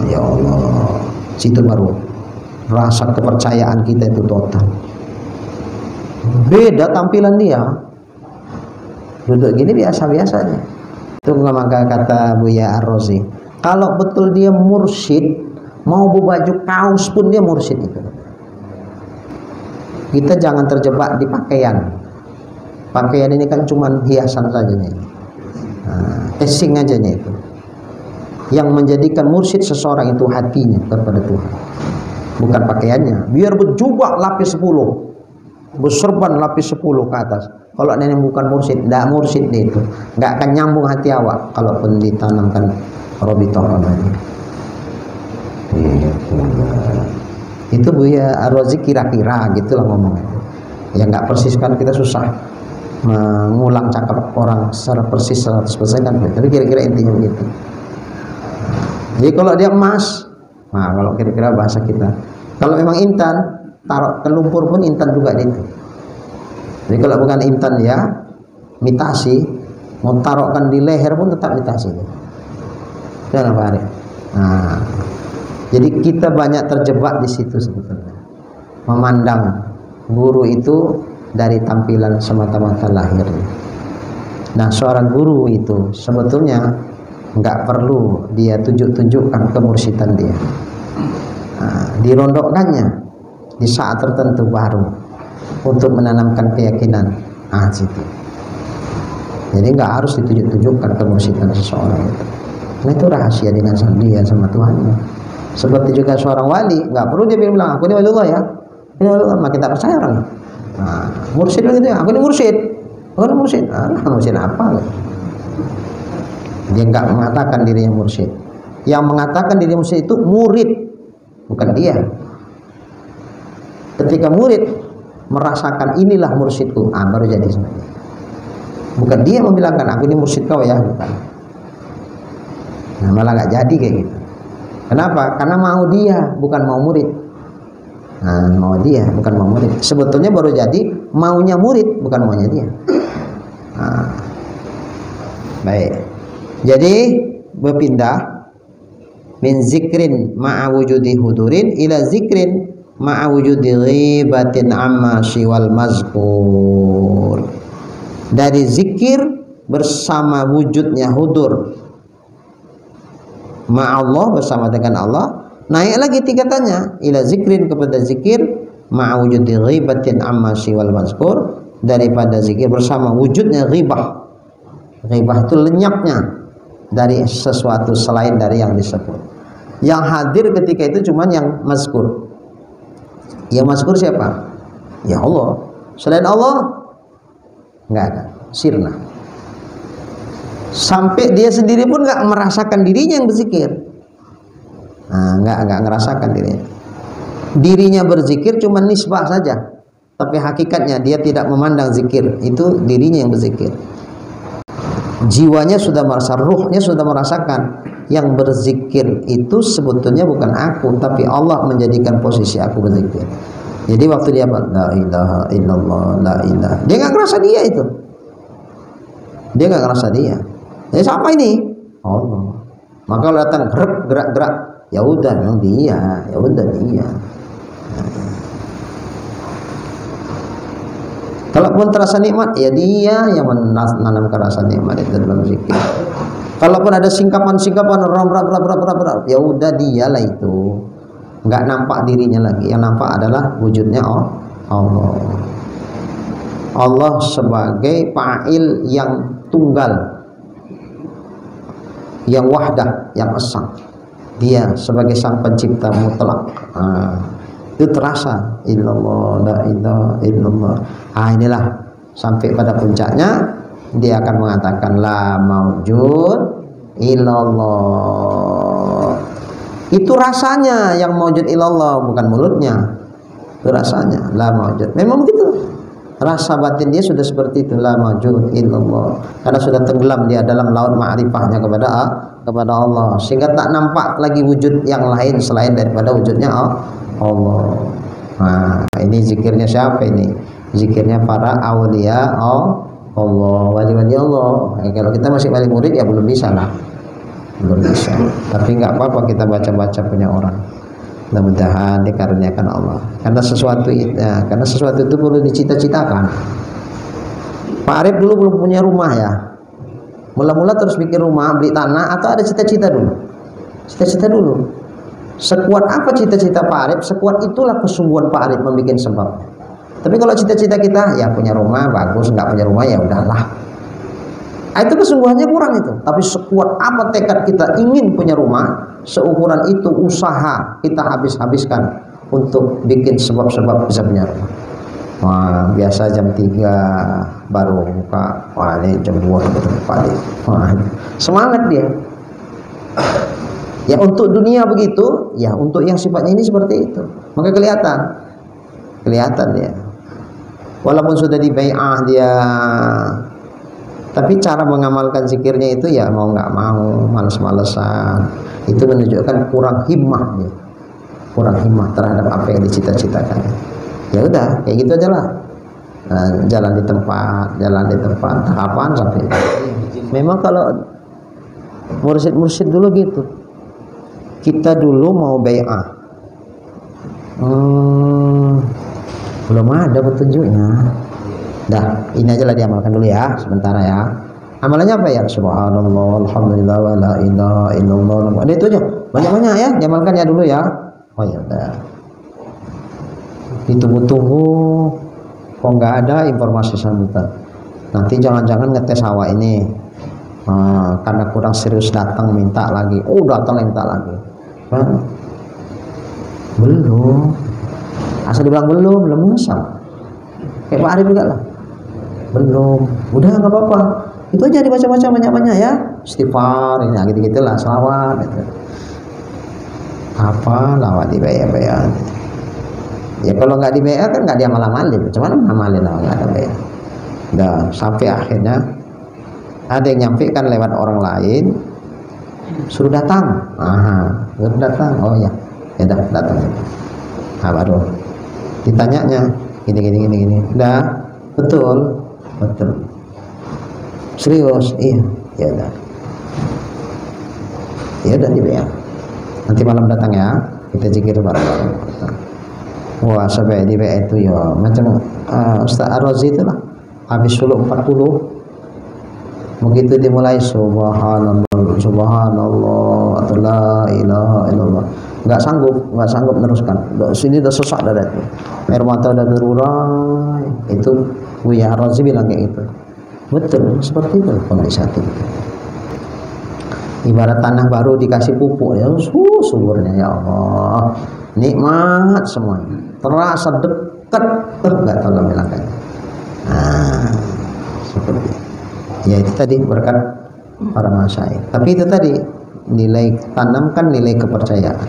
Ya Allah, situ baru rasa kepercayaan kita itu total. Beda tampilan dia. Duduk gini biasa-biasa aja. Itu maka kata Buya Ar-Razi, kalau betul dia mursyid, mau berbaju kaos pun dia mursyid itu. Kita jangan terjebak di pakaian. Pakaian ini kan cuma hiasan saja nih. Casing aja nih itu. Yang menjadikan mursyid seseorang itu hatinya kepada Tuhan, bukan pakaiannya. Biar berjubah lapis 10, berserban lapis 10 ke atas, kalau nenek bukan mursyid, tidak mursyid dia itu, nggak akan nyambung hati awak kalaupun ditanamkan Robitoh tadi. Itu Buya Ar-Razi kira-kira gitulah ngomongnya. Ya nggak persis kan, kita susah mengulang cakap orang secara persis 100% kan, tapi kira-kira intinya begitu. Jadi kalau dia emas, nah kalau kira-kira bahasa kita, kalau memang intan, taruh ke lumpur pun intan juga itu. Jadi kalau bukan intan ya mitasi, mau taruhkan di leher pun tetap mitasi. Jangan Pak Arif. Nah, jadi kita banyak terjebak di situ sebetulnya, memandang guru itu dari tampilan semata-mata lahirnya. Nah, seorang guru itu sebetulnya nggak perlu dia tunjukkan kemursidan dia. Nah, dirondokkannya di saat tertentu baru untuk menanamkan keyakinan. Situ. Jadi nggak harus ditunjukkan kemursidan seseorang itu. Nah, itu rahasia dengan dia sama Tuhannya. Seperti juga seorang wali, nggak perlu dia bilang aku ini wali Allah ya, ini wali Allah, makin tak percaya orang. Nah, mursyid begitu ya, aku ini mursyid, mursyid apa? Dia nggak mengatakan dirinya mursyid. Yang mengatakan dirinya mursyid itu murid, bukan dia. Ketika murid merasakan inilah mursyidku, baru jadi sebenarnya. Bukan dia membilangkan aku ini mursyid kau ya, bukan. Nah, malah nggak jadi kayak gitu. Kenapa? Karena mau dia, bukan mau murid. Nah, mau dia, bukan mau murid. Sebetulnya baru jadi maunya murid, bukan maunya dia. Nah, baik. Jadi berpindah min zikrin ma'a wujudi hudurin ila zikrin ma'a wujudi ghibatin amma siwal mazkur. Dari zikir bersama wujudnya hudur ma'allah, bersama dengan Allah, naik lagi tingkatannya ila zikrin, kepada zikir ma'a wujudi ghibatin amma siwal mazkur, daripada zikir bersama wujudnya ghibah. Ghibah itu lenyapnya dari sesuatu selain dari yang disebut. Yang hadir ketika itu cuman yang mazkur. Yang mazkur siapa? Ya Allah. Selain Allah nggak ada, sirna. Sampai dia sendiri pun nggak merasakan dirinya yang berzikir. Nah, nggak ngerasakan dirinya. Dirinya berzikir cuma nisbah saja, tapi hakikatnya dia tidak memandang zikir itu dirinya yang berzikir. Jiwanya sudah merasa, ruhnya sudah merasakan yang berzikir itu sebetulnya bukan aku, tapi Allah menjadikan posisi aku berzikir. Jadi waktu dia la ilaha illallah, la ilaha, dia nggak ngerasa dia itu, dia nggak ngerasa dia. Jadi siapa ini? Allah. Maka kalau datang gerak, ya udah memang dia, ya udah dia. Kalaupun terasa nikmat, ya dia yang menanamkan rasa nikmat itu dalam zikir. Kalaupun ada singkapan-singkapan ya udah dialah itu. Enggak nampak dirinya lagi. Yang nampak adalah wujudnya Allah. Allah sebagai fa'il yang tunggal, yang wahdah, yang esa. Dia sebagai sang pencipta mutlak. Itu terasa illallah, la ilaha illallah. Inilah sampai pada puncaknya dia akan mengatakan la maujud illallah. Itu rasanya yang maujud illallah, bukan mulutnya. Itu rasanya la maujud. Memang begitu. Rasa batin dia sudah seperti itu, la maujud illallah. Karena sudah tenggelam dia dalam laut ma'rifahnya kepada Allah, sehingga tak nampak lagi wujud yang lain selain daripada wujudnya Allah. Nah, ini zikirnya siapa ini? Zikirnya para awliya Allah, wali-wali Allah. Kalau kita masih wali murid ya belum bisa lah, belum bisa. Tapi nggak apa-apa kita baca-baca punya orang. Mudah-mudahan dikaruniakan Allah. Karena sesuatu itu perlu dicita-citakan. Pak Arif dulu belum punya rumah ya. Mula-mula terus bikin rumah, beli tanah, atau ada cita-cita dulu? Cita-cita dulu. Sekuat apa cita-cita Pak Arif, sekuat itulah kesungguhan Pak Arif membuat sebab. Tapi kalau cita-cita kita ya punya rumah bagus, nggak punya rumah ya udahlah. Itu kesungguhannya kurang itu. Tapi sekuat apa tekad kita ingin punya rumah, seukuran itu usaha kita habis-habiskan untuk bikin sebab-sebab bisa punya rumah. Wah, biasa jam 3 baru buka. Wah, ini jam 2 pagi. Wah, semangat dia. Ya untuk dunia begitu, ya untuk yang sifatnya ini seperti itu. Maka kelihatan dia. Walaupun sudah di bai'ah dia, tapi cara mengamalkan zikirnya itu ya mau nggak mau, males-malesan. Itu menunjukkan kurang himmah dia. Kurang himmah terhadap apa yang dicita-citakan. Ya udah, kayak gitu aja lah. Jalan di tempat. Kapan sampai? Memang kalau mursyid dulu gitu. Kita dulu mau bai'ah. Belum ada petunjuknya. Dah, ini aja lah diamalkan dulu ya, sementara ya. Amalannya apa ya? Subhanallah, alhamdulillah, wa la ilaha illallah. Ada itu aja. Banyak-banyak ya, diamalkan ya dulu ya. Oh ya udah. Ditunggu-tunggu kok nggak ada informasi sambutan. Nanti jangan-jangan ngetes awak ini. Karena kurang serius datang minta lagi. Oh, datang minta lagi. Belum. Asal dibilang belum ngesal. Kayak Pak Arif juga lah. Belum. Udah nggak apa-apa. Itu aja dibaca-baca banyak-banyak ya. Istighfar, ini gitu-gitu lah, selawat gitu. Apa lawat di bayar. Ya kalau nggak di bayar kan nggak diamal-amalin. Cuman amalin lah nggak ada bayar. Udah sampai akhirnya ada yang nyampe kan lewat orang lain, suruh datang. Suruh datang. Oh ya, ya dah datang. Baru ditanyanya gini. Udah betul. Serius? Iya. Ya udah. Ya udah dibayar. Nanti malam datang ya, kita zikir bareng-bareng. Wah, sampai dibayar itu ya macam Ustaz Ar-Razi itu lah. Habis suluk 40. Begitu dimulai subhanallah atau la ilaha illallah, nggak sanggup meneruskan. Sini udah sesak dah itu, air mata udah berurai. Itu Buya Razi bilang kayak gitu. Betul, seperti itu kondisi hati. Ibarat tanah baru dikasih pupuk ya, suburnya ya Allah, nikmat semuanya, terasa dekat, nggak tahu lah bilang kayak. Seperti itu. Ya itu tadi berkat para masyayikh. Tapi itu tadi nilai, tanamkan nilai kepercayaan.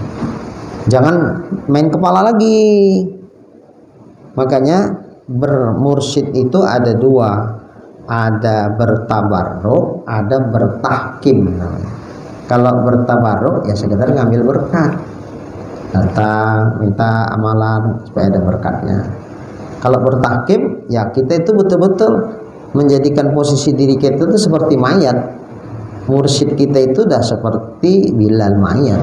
Jangan main kepala lagi. Makanya bermursyid itu ada dua, ada bertabarruk, ada bertahkim. Kalau bertabarruk ya sekedar ngambil berkat, datang minta amalan supaya ada berkatnya. Kalau bertahkim ya kita itu betul-betul menjadikan posisi diri kita itu seperti mayat. Mursyid kita itu dah seperti Bilal mayat.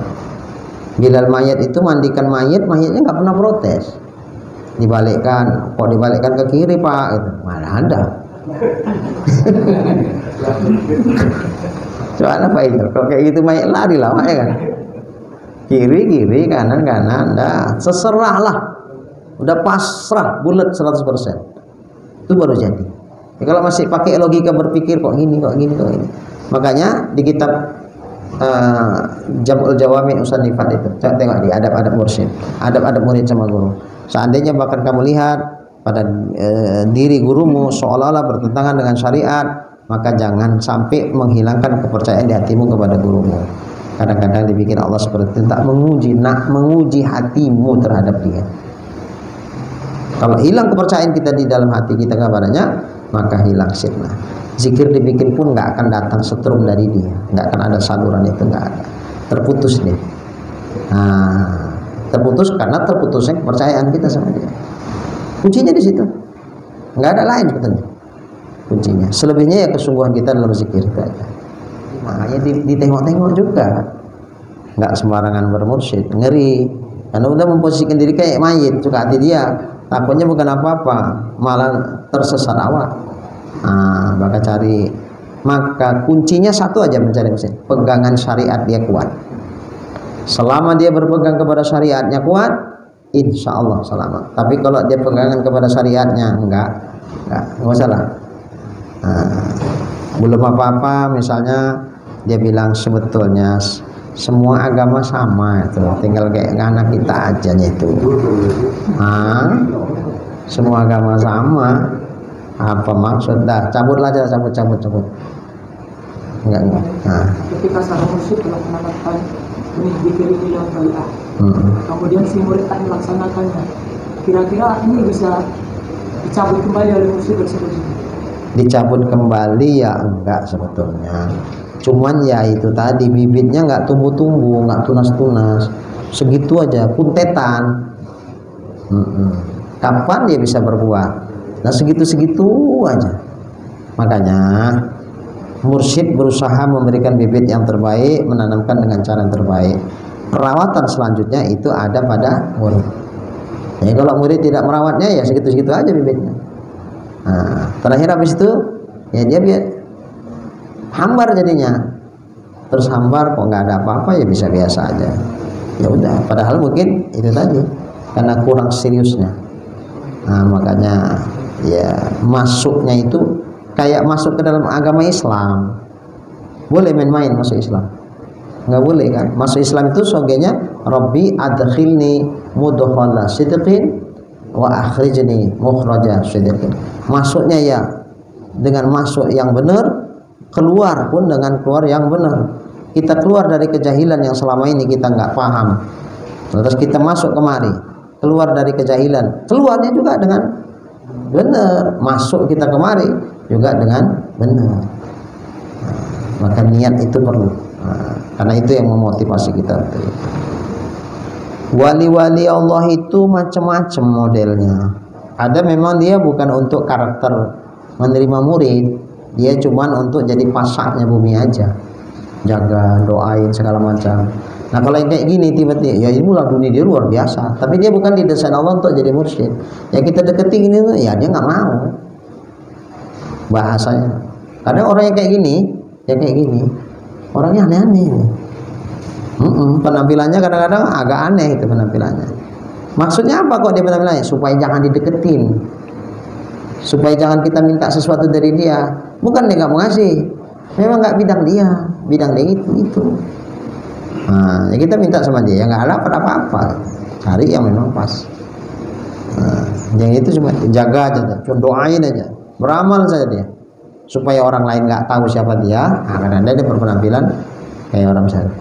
Bilal mayat itu mandikan mayat, mayatnya nggak pernah protes. Dibalikkan, kok dibalikkan ke kiri Pak? Gitu. Mana ada? Soalnya apa itu? Kalau kayak gitu mayat lari lah ya kan. Kiri, kanan, dah seserah lah. Udah pasrah, bulat 100%. Itu baru jadi. Ya, kalau masih pakai logika berpikir kok gini. Makanya di kitab Jam'ul Jawami Usanifat itu, tengok di adab-adab mursyid, adab-adab murid sama guru. Seandainya bahkan kamu lihat pada diri gurumu seolah-olah bertentangan dengan syariat, maka jangan sampai menghilangkan kepercayaan di hatimu kepada gurumu. Kadang-kadang dibikin Allah seperti itu, tak menguji hatimu terhadap dia. Kalau hilang kepercayaan kita di dalam hati kita kepadanya, maka hilang sirna. Zikir dibikin pun nggak akan datang setrum dari dia, nggak akan ada saluran itu, nggak ada, terputus dia. Terputus karena terputusnya kepercayaan kita sama dia. Kuncinya di situ, nggak ada lain sebetulnya kuncinya. Selebihnya ya kesungguhan kita dalam zikir itu aja. Makanya ditengok-tengok juga, nggak sembarangan bermursyid, ngeri. Karena udah memposisikan diri kayak mayit, suka hati dia. Takutnya bukan apa-apa, malah tersesat awak. Maka kuncinya satu aja mencari mesin, pegangan syariat dia kuat. Selama dia berpegang kepada syariatnya kuat, insya Allah selamat. Tapi kalau dia pegangan kepada syariatnya enggak masalah. Belum apa-apa, misalnya dia bilang sebetulnya semua agama sama itu, tinggal kayak anak kita aja itu. Semua agama sama. Apa maksud? Dah, cabutlah aja, cabut. Enggak. Ketika seorang musyrik telah menanamkan benih zikir ini dalam bai'ah, kemudian si murid tak melaksanakannya, kira-kira ini bisa dicabut kembali oleh musyrik tersebut? Dicabut kembali ya enggak sebetulnya. Cuman ya itu tadi, bibitnya nggak tumbuh-tumbuh, nggak tunas-tunas, segitu aja, puntetan. Kapan dia bisa berbuah? Nah segitu-segitu aja. Makanya mursyid berusaha memberikan bibit yang terbaik, menanamkan dengan cara yang terbaik. Perawatan selanjutnya itu ada pada murid. Jadi kalau murid tidak merawatnya ya segitu-segitu aja bibitnya. Nah, terakhir habis itu ya dia hambar jadinya. Terus hambar kok nggak ada apa-apa ya bisa biasa aja. Ya udah, padahal mungkin itu tadi karena kurang seriusnya. Nah, makanya ya masuknya itu kayak masuk ke dalam agama Islam. Boleh main-main masuk Islam? Nggak boleh kan? Masuk Islam itu sogenya Rabbi adkhilni mudkhala sidqin wa akhrijni mukhraja sidqin. Masuknya ya dengan masuk yang benar, keluar pun dengan keluar yang benar. Kita keluar dari kejahilan yang selama ini kita nggak paham. Terus kita masuk kemari, keluar dari kejahilan, keluarnya juga dengan benar. Masuk kita kemari juga dengan benar. Maka niat itu perlu. Karena itu yang memotivasi kita. Wali-wali Allah itu macam-macam modelnya. Ada memang dia bukan untuk karakter menerima murid, dia cuman untuk jadi pasaknya bumi aja, jaga, doain segala macam. Nah kalau yang kayak gini tiba-tiba ya ilmu laduni dia luar biasa, tapi dia bukan didesain Allah untuk jadi mursyid. Ya kita deketin ini tuh ya dia nggak mau bahasanya. Kadang orang yang kayak gini orangnya aneh-aneh. Penampilannya kadang-kadang agak aneh itu penampilannya. Maksudnya apa kok dia penampilannya? Supaya jangan dideketin, supaya jangan kita minta sesuatu dari dia. Bukan dia nggak mau ngasih, memang nggak bidang dia itu. Nah, ya kita minta sama dia, nggak ada apa-apa, cari yang memang pas. Nah, yang itu cuma jaga aja, cuma doain aja, beramal saja dia, supaya orang lain nggak tahu siapa dia. Nah, karena dia berpenampilan kayak orang misalnya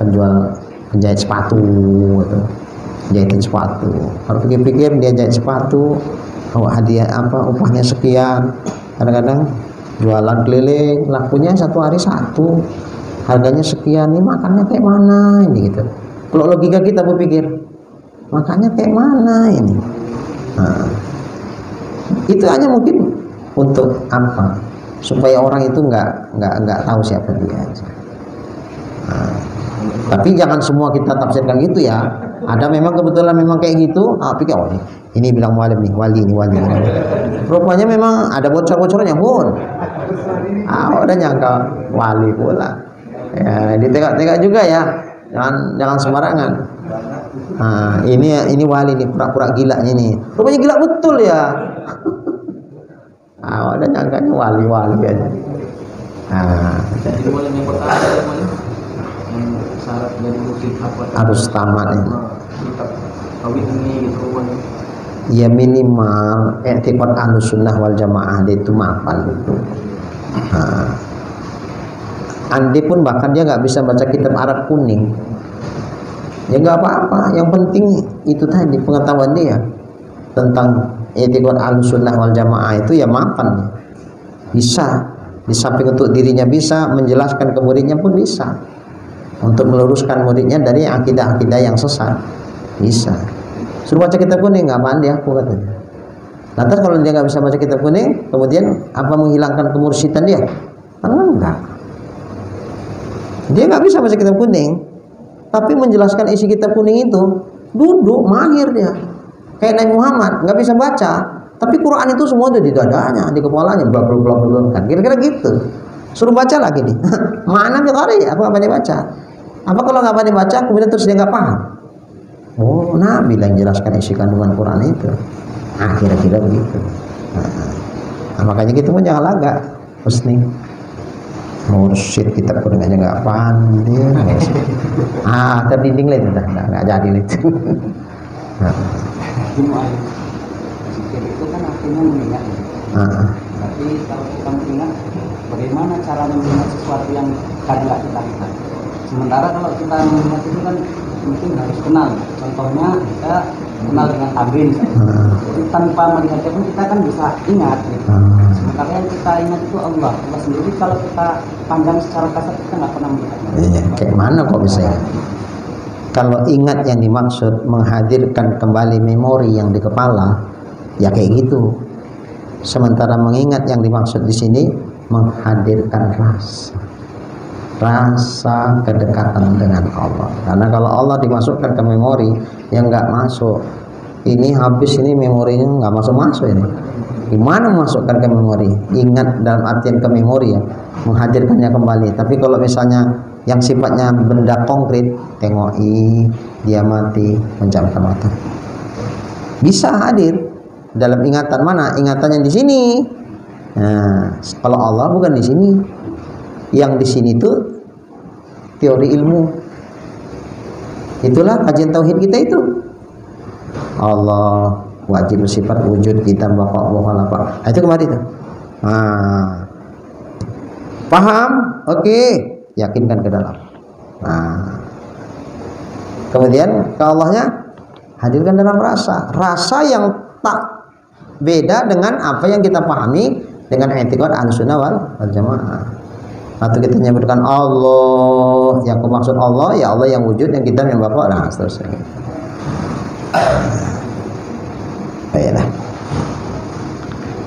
penjahit sepatu gitu. Jahitin sepatu, kalau pikir-pikir dia jahit sepatu, hadiah apa upahnya sekian, kadang-kadang jualan keliling, lakunya satu hari satu, harganya sekian, nih makannya kayak mana ini gitu. Kalau logika kita berpikir, makannya kayak mana ini? Nah, itu hanya mungkin untuk apa? Supaya orang itu nggak tahu siapa dia aja. Nah, tapi jangan semua kita tafsirkan gitu ya. Ada memang kebetulan memang kayak gitu. Pikir oh ini bilang mualim nih, wali. Rupanya memang ada bocor-bocornya pun. Udah nyangka wali pula. Ya, ditegak-tegak juga ya. Jangan sembarangan. Nah, ini wali nih, pura-pura gila ini. Rupanya gila betul ya. Udah nyangkanya wali aja. Jadi wali yang pertama syarat dari muslim apa? Harus tamat ini. Kawin ini gitu. Ya minimal i'tiqad Ahlussunnah wal Jamaah dia itu mapan gitu. Andi pun bahkan dia nggak bisa baca kitab Arab kuning, ya nggak apa-apa. Yang penting itu tadi pengetahuan dia tentang i'tiqad Ahlussunnah wal Jamaah itu ya mapan. Bisa di samping untuk dirinya bisa menjelaskan ke muridnya pun bisa, untuk meluruskan muridnya dari akidah-akidah yang sesat bisa. Suruh baca kitab kuning nggak apaan dia aku katanya. Lantas kalau dia nggak bisa baca kitab kuning, kemudian apa menghilangkan kemursyidan dia? Enggak. Dia nggak bisa baca kitab kuning, tapi menjelaskan isi kitab kuning itu duduk mahir dia. Kayak Nabi Muhammad nggak bisa baca, tapi Quran itu semua ada di dadanya, di kepalanya, blok kan. Kira-kira gitu. Suruh baca lagi nih. Mana Bukhari? Apa dia baca? Apa kalau nggak pandai baca, kemudian terus dia nggak paham? Oh, Nabi yang jelaskan isi kandungan Quran itu. Kira-kira begitu. Nah, makanya kita pun jangan lagak, Husni. Mursyid kita pun aja nggak pandai. Terdinding lah itu nggak jadi itu. Zikir itu kan artinya mengingat. Tapi kalau kita mengingat, bagaimana cara mengingat sesuatu yang kadang kita lihat? Sementara kalau kita mengingat itu kan mungkin harus kenal. Contohnya kita kenal dengan tamrin. Jadi tanpa melihatnya pun kita kan bisa ingat. Gitu. Sementara yang kita ingat itu Allah sendiri. Kalau kita pandang secara kasar kita nggak pernah melihatnya. Iya, kayak mana kok bisa ingat? Kalau ingat yang dimaksud menghadirkan kembali memori yang di kepala, ya kayak gitu. Sementara mengingat yang dimaksud di sini menghadirkan rasa kedekatan dengan Allah. Karena kalau Allah dimasukkan ke memori yang nggak masuk, ini habis, ini memorinya nggak masuk ini. Gimana memasukkan ke memori? Ingat dalam artian ke memori ya, menghadirkannya kembali. Tapi kalau misalnya yang sifatnya benda konkret, tengoki, dia mati, mencamkan mata, bisa hadir dalam ingatan mana? Ingatannya di sini. Nah, kalau Allah bukan di sini. Yang di sini tuh teori ilmu. Itulah kajian tauhid kita itu. Allah wajib sifat wujud, kita bapak apa. Itu kemarin tuh. Nah, paham? Oke, yakinkan ke dalam. Nah, kemudian ke Allahnya hadirkan dalam rasa yang tak beda dengan apa yang kita pahami dengan i'tiqad Ahlussunnah wal Jamaah. Atau kita menyebutkan Allah, yang maksud Allah ya Allah yang wujud, yang kita yang bapak, nah seterusnya. Baiklah.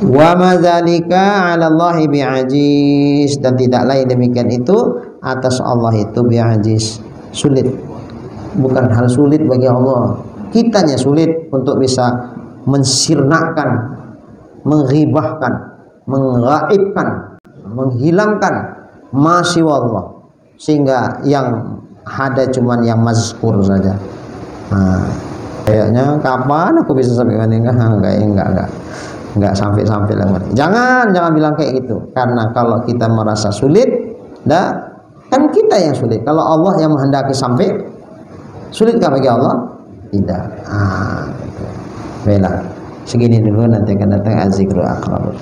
Wa madzalika 'ala Allah bi'ajiz, dan tidak lain demikian itu atas Allah itu bi'ajiz, sulit. Bukan hal sulit bagi Allah. Kitanya sulit untuk bisa mensirnakan, menghibahkan, menggaibkan, menghilangkan masih Allah, sehingga yang ada cuman yang mazkur saja. Nah, kayaknya kapan aku bisa sampai mana? Enggak sampai lah. Jangan bilang kayak gitu, karena kalau kita merasa sulit, kan kita yang sulit. Kalau Allah yang menghendaki sampai, sulitkah bagi Allah? Tidak. Gitu. Baiklah, segini dulu, nanti akan datang az-zikru aqrab.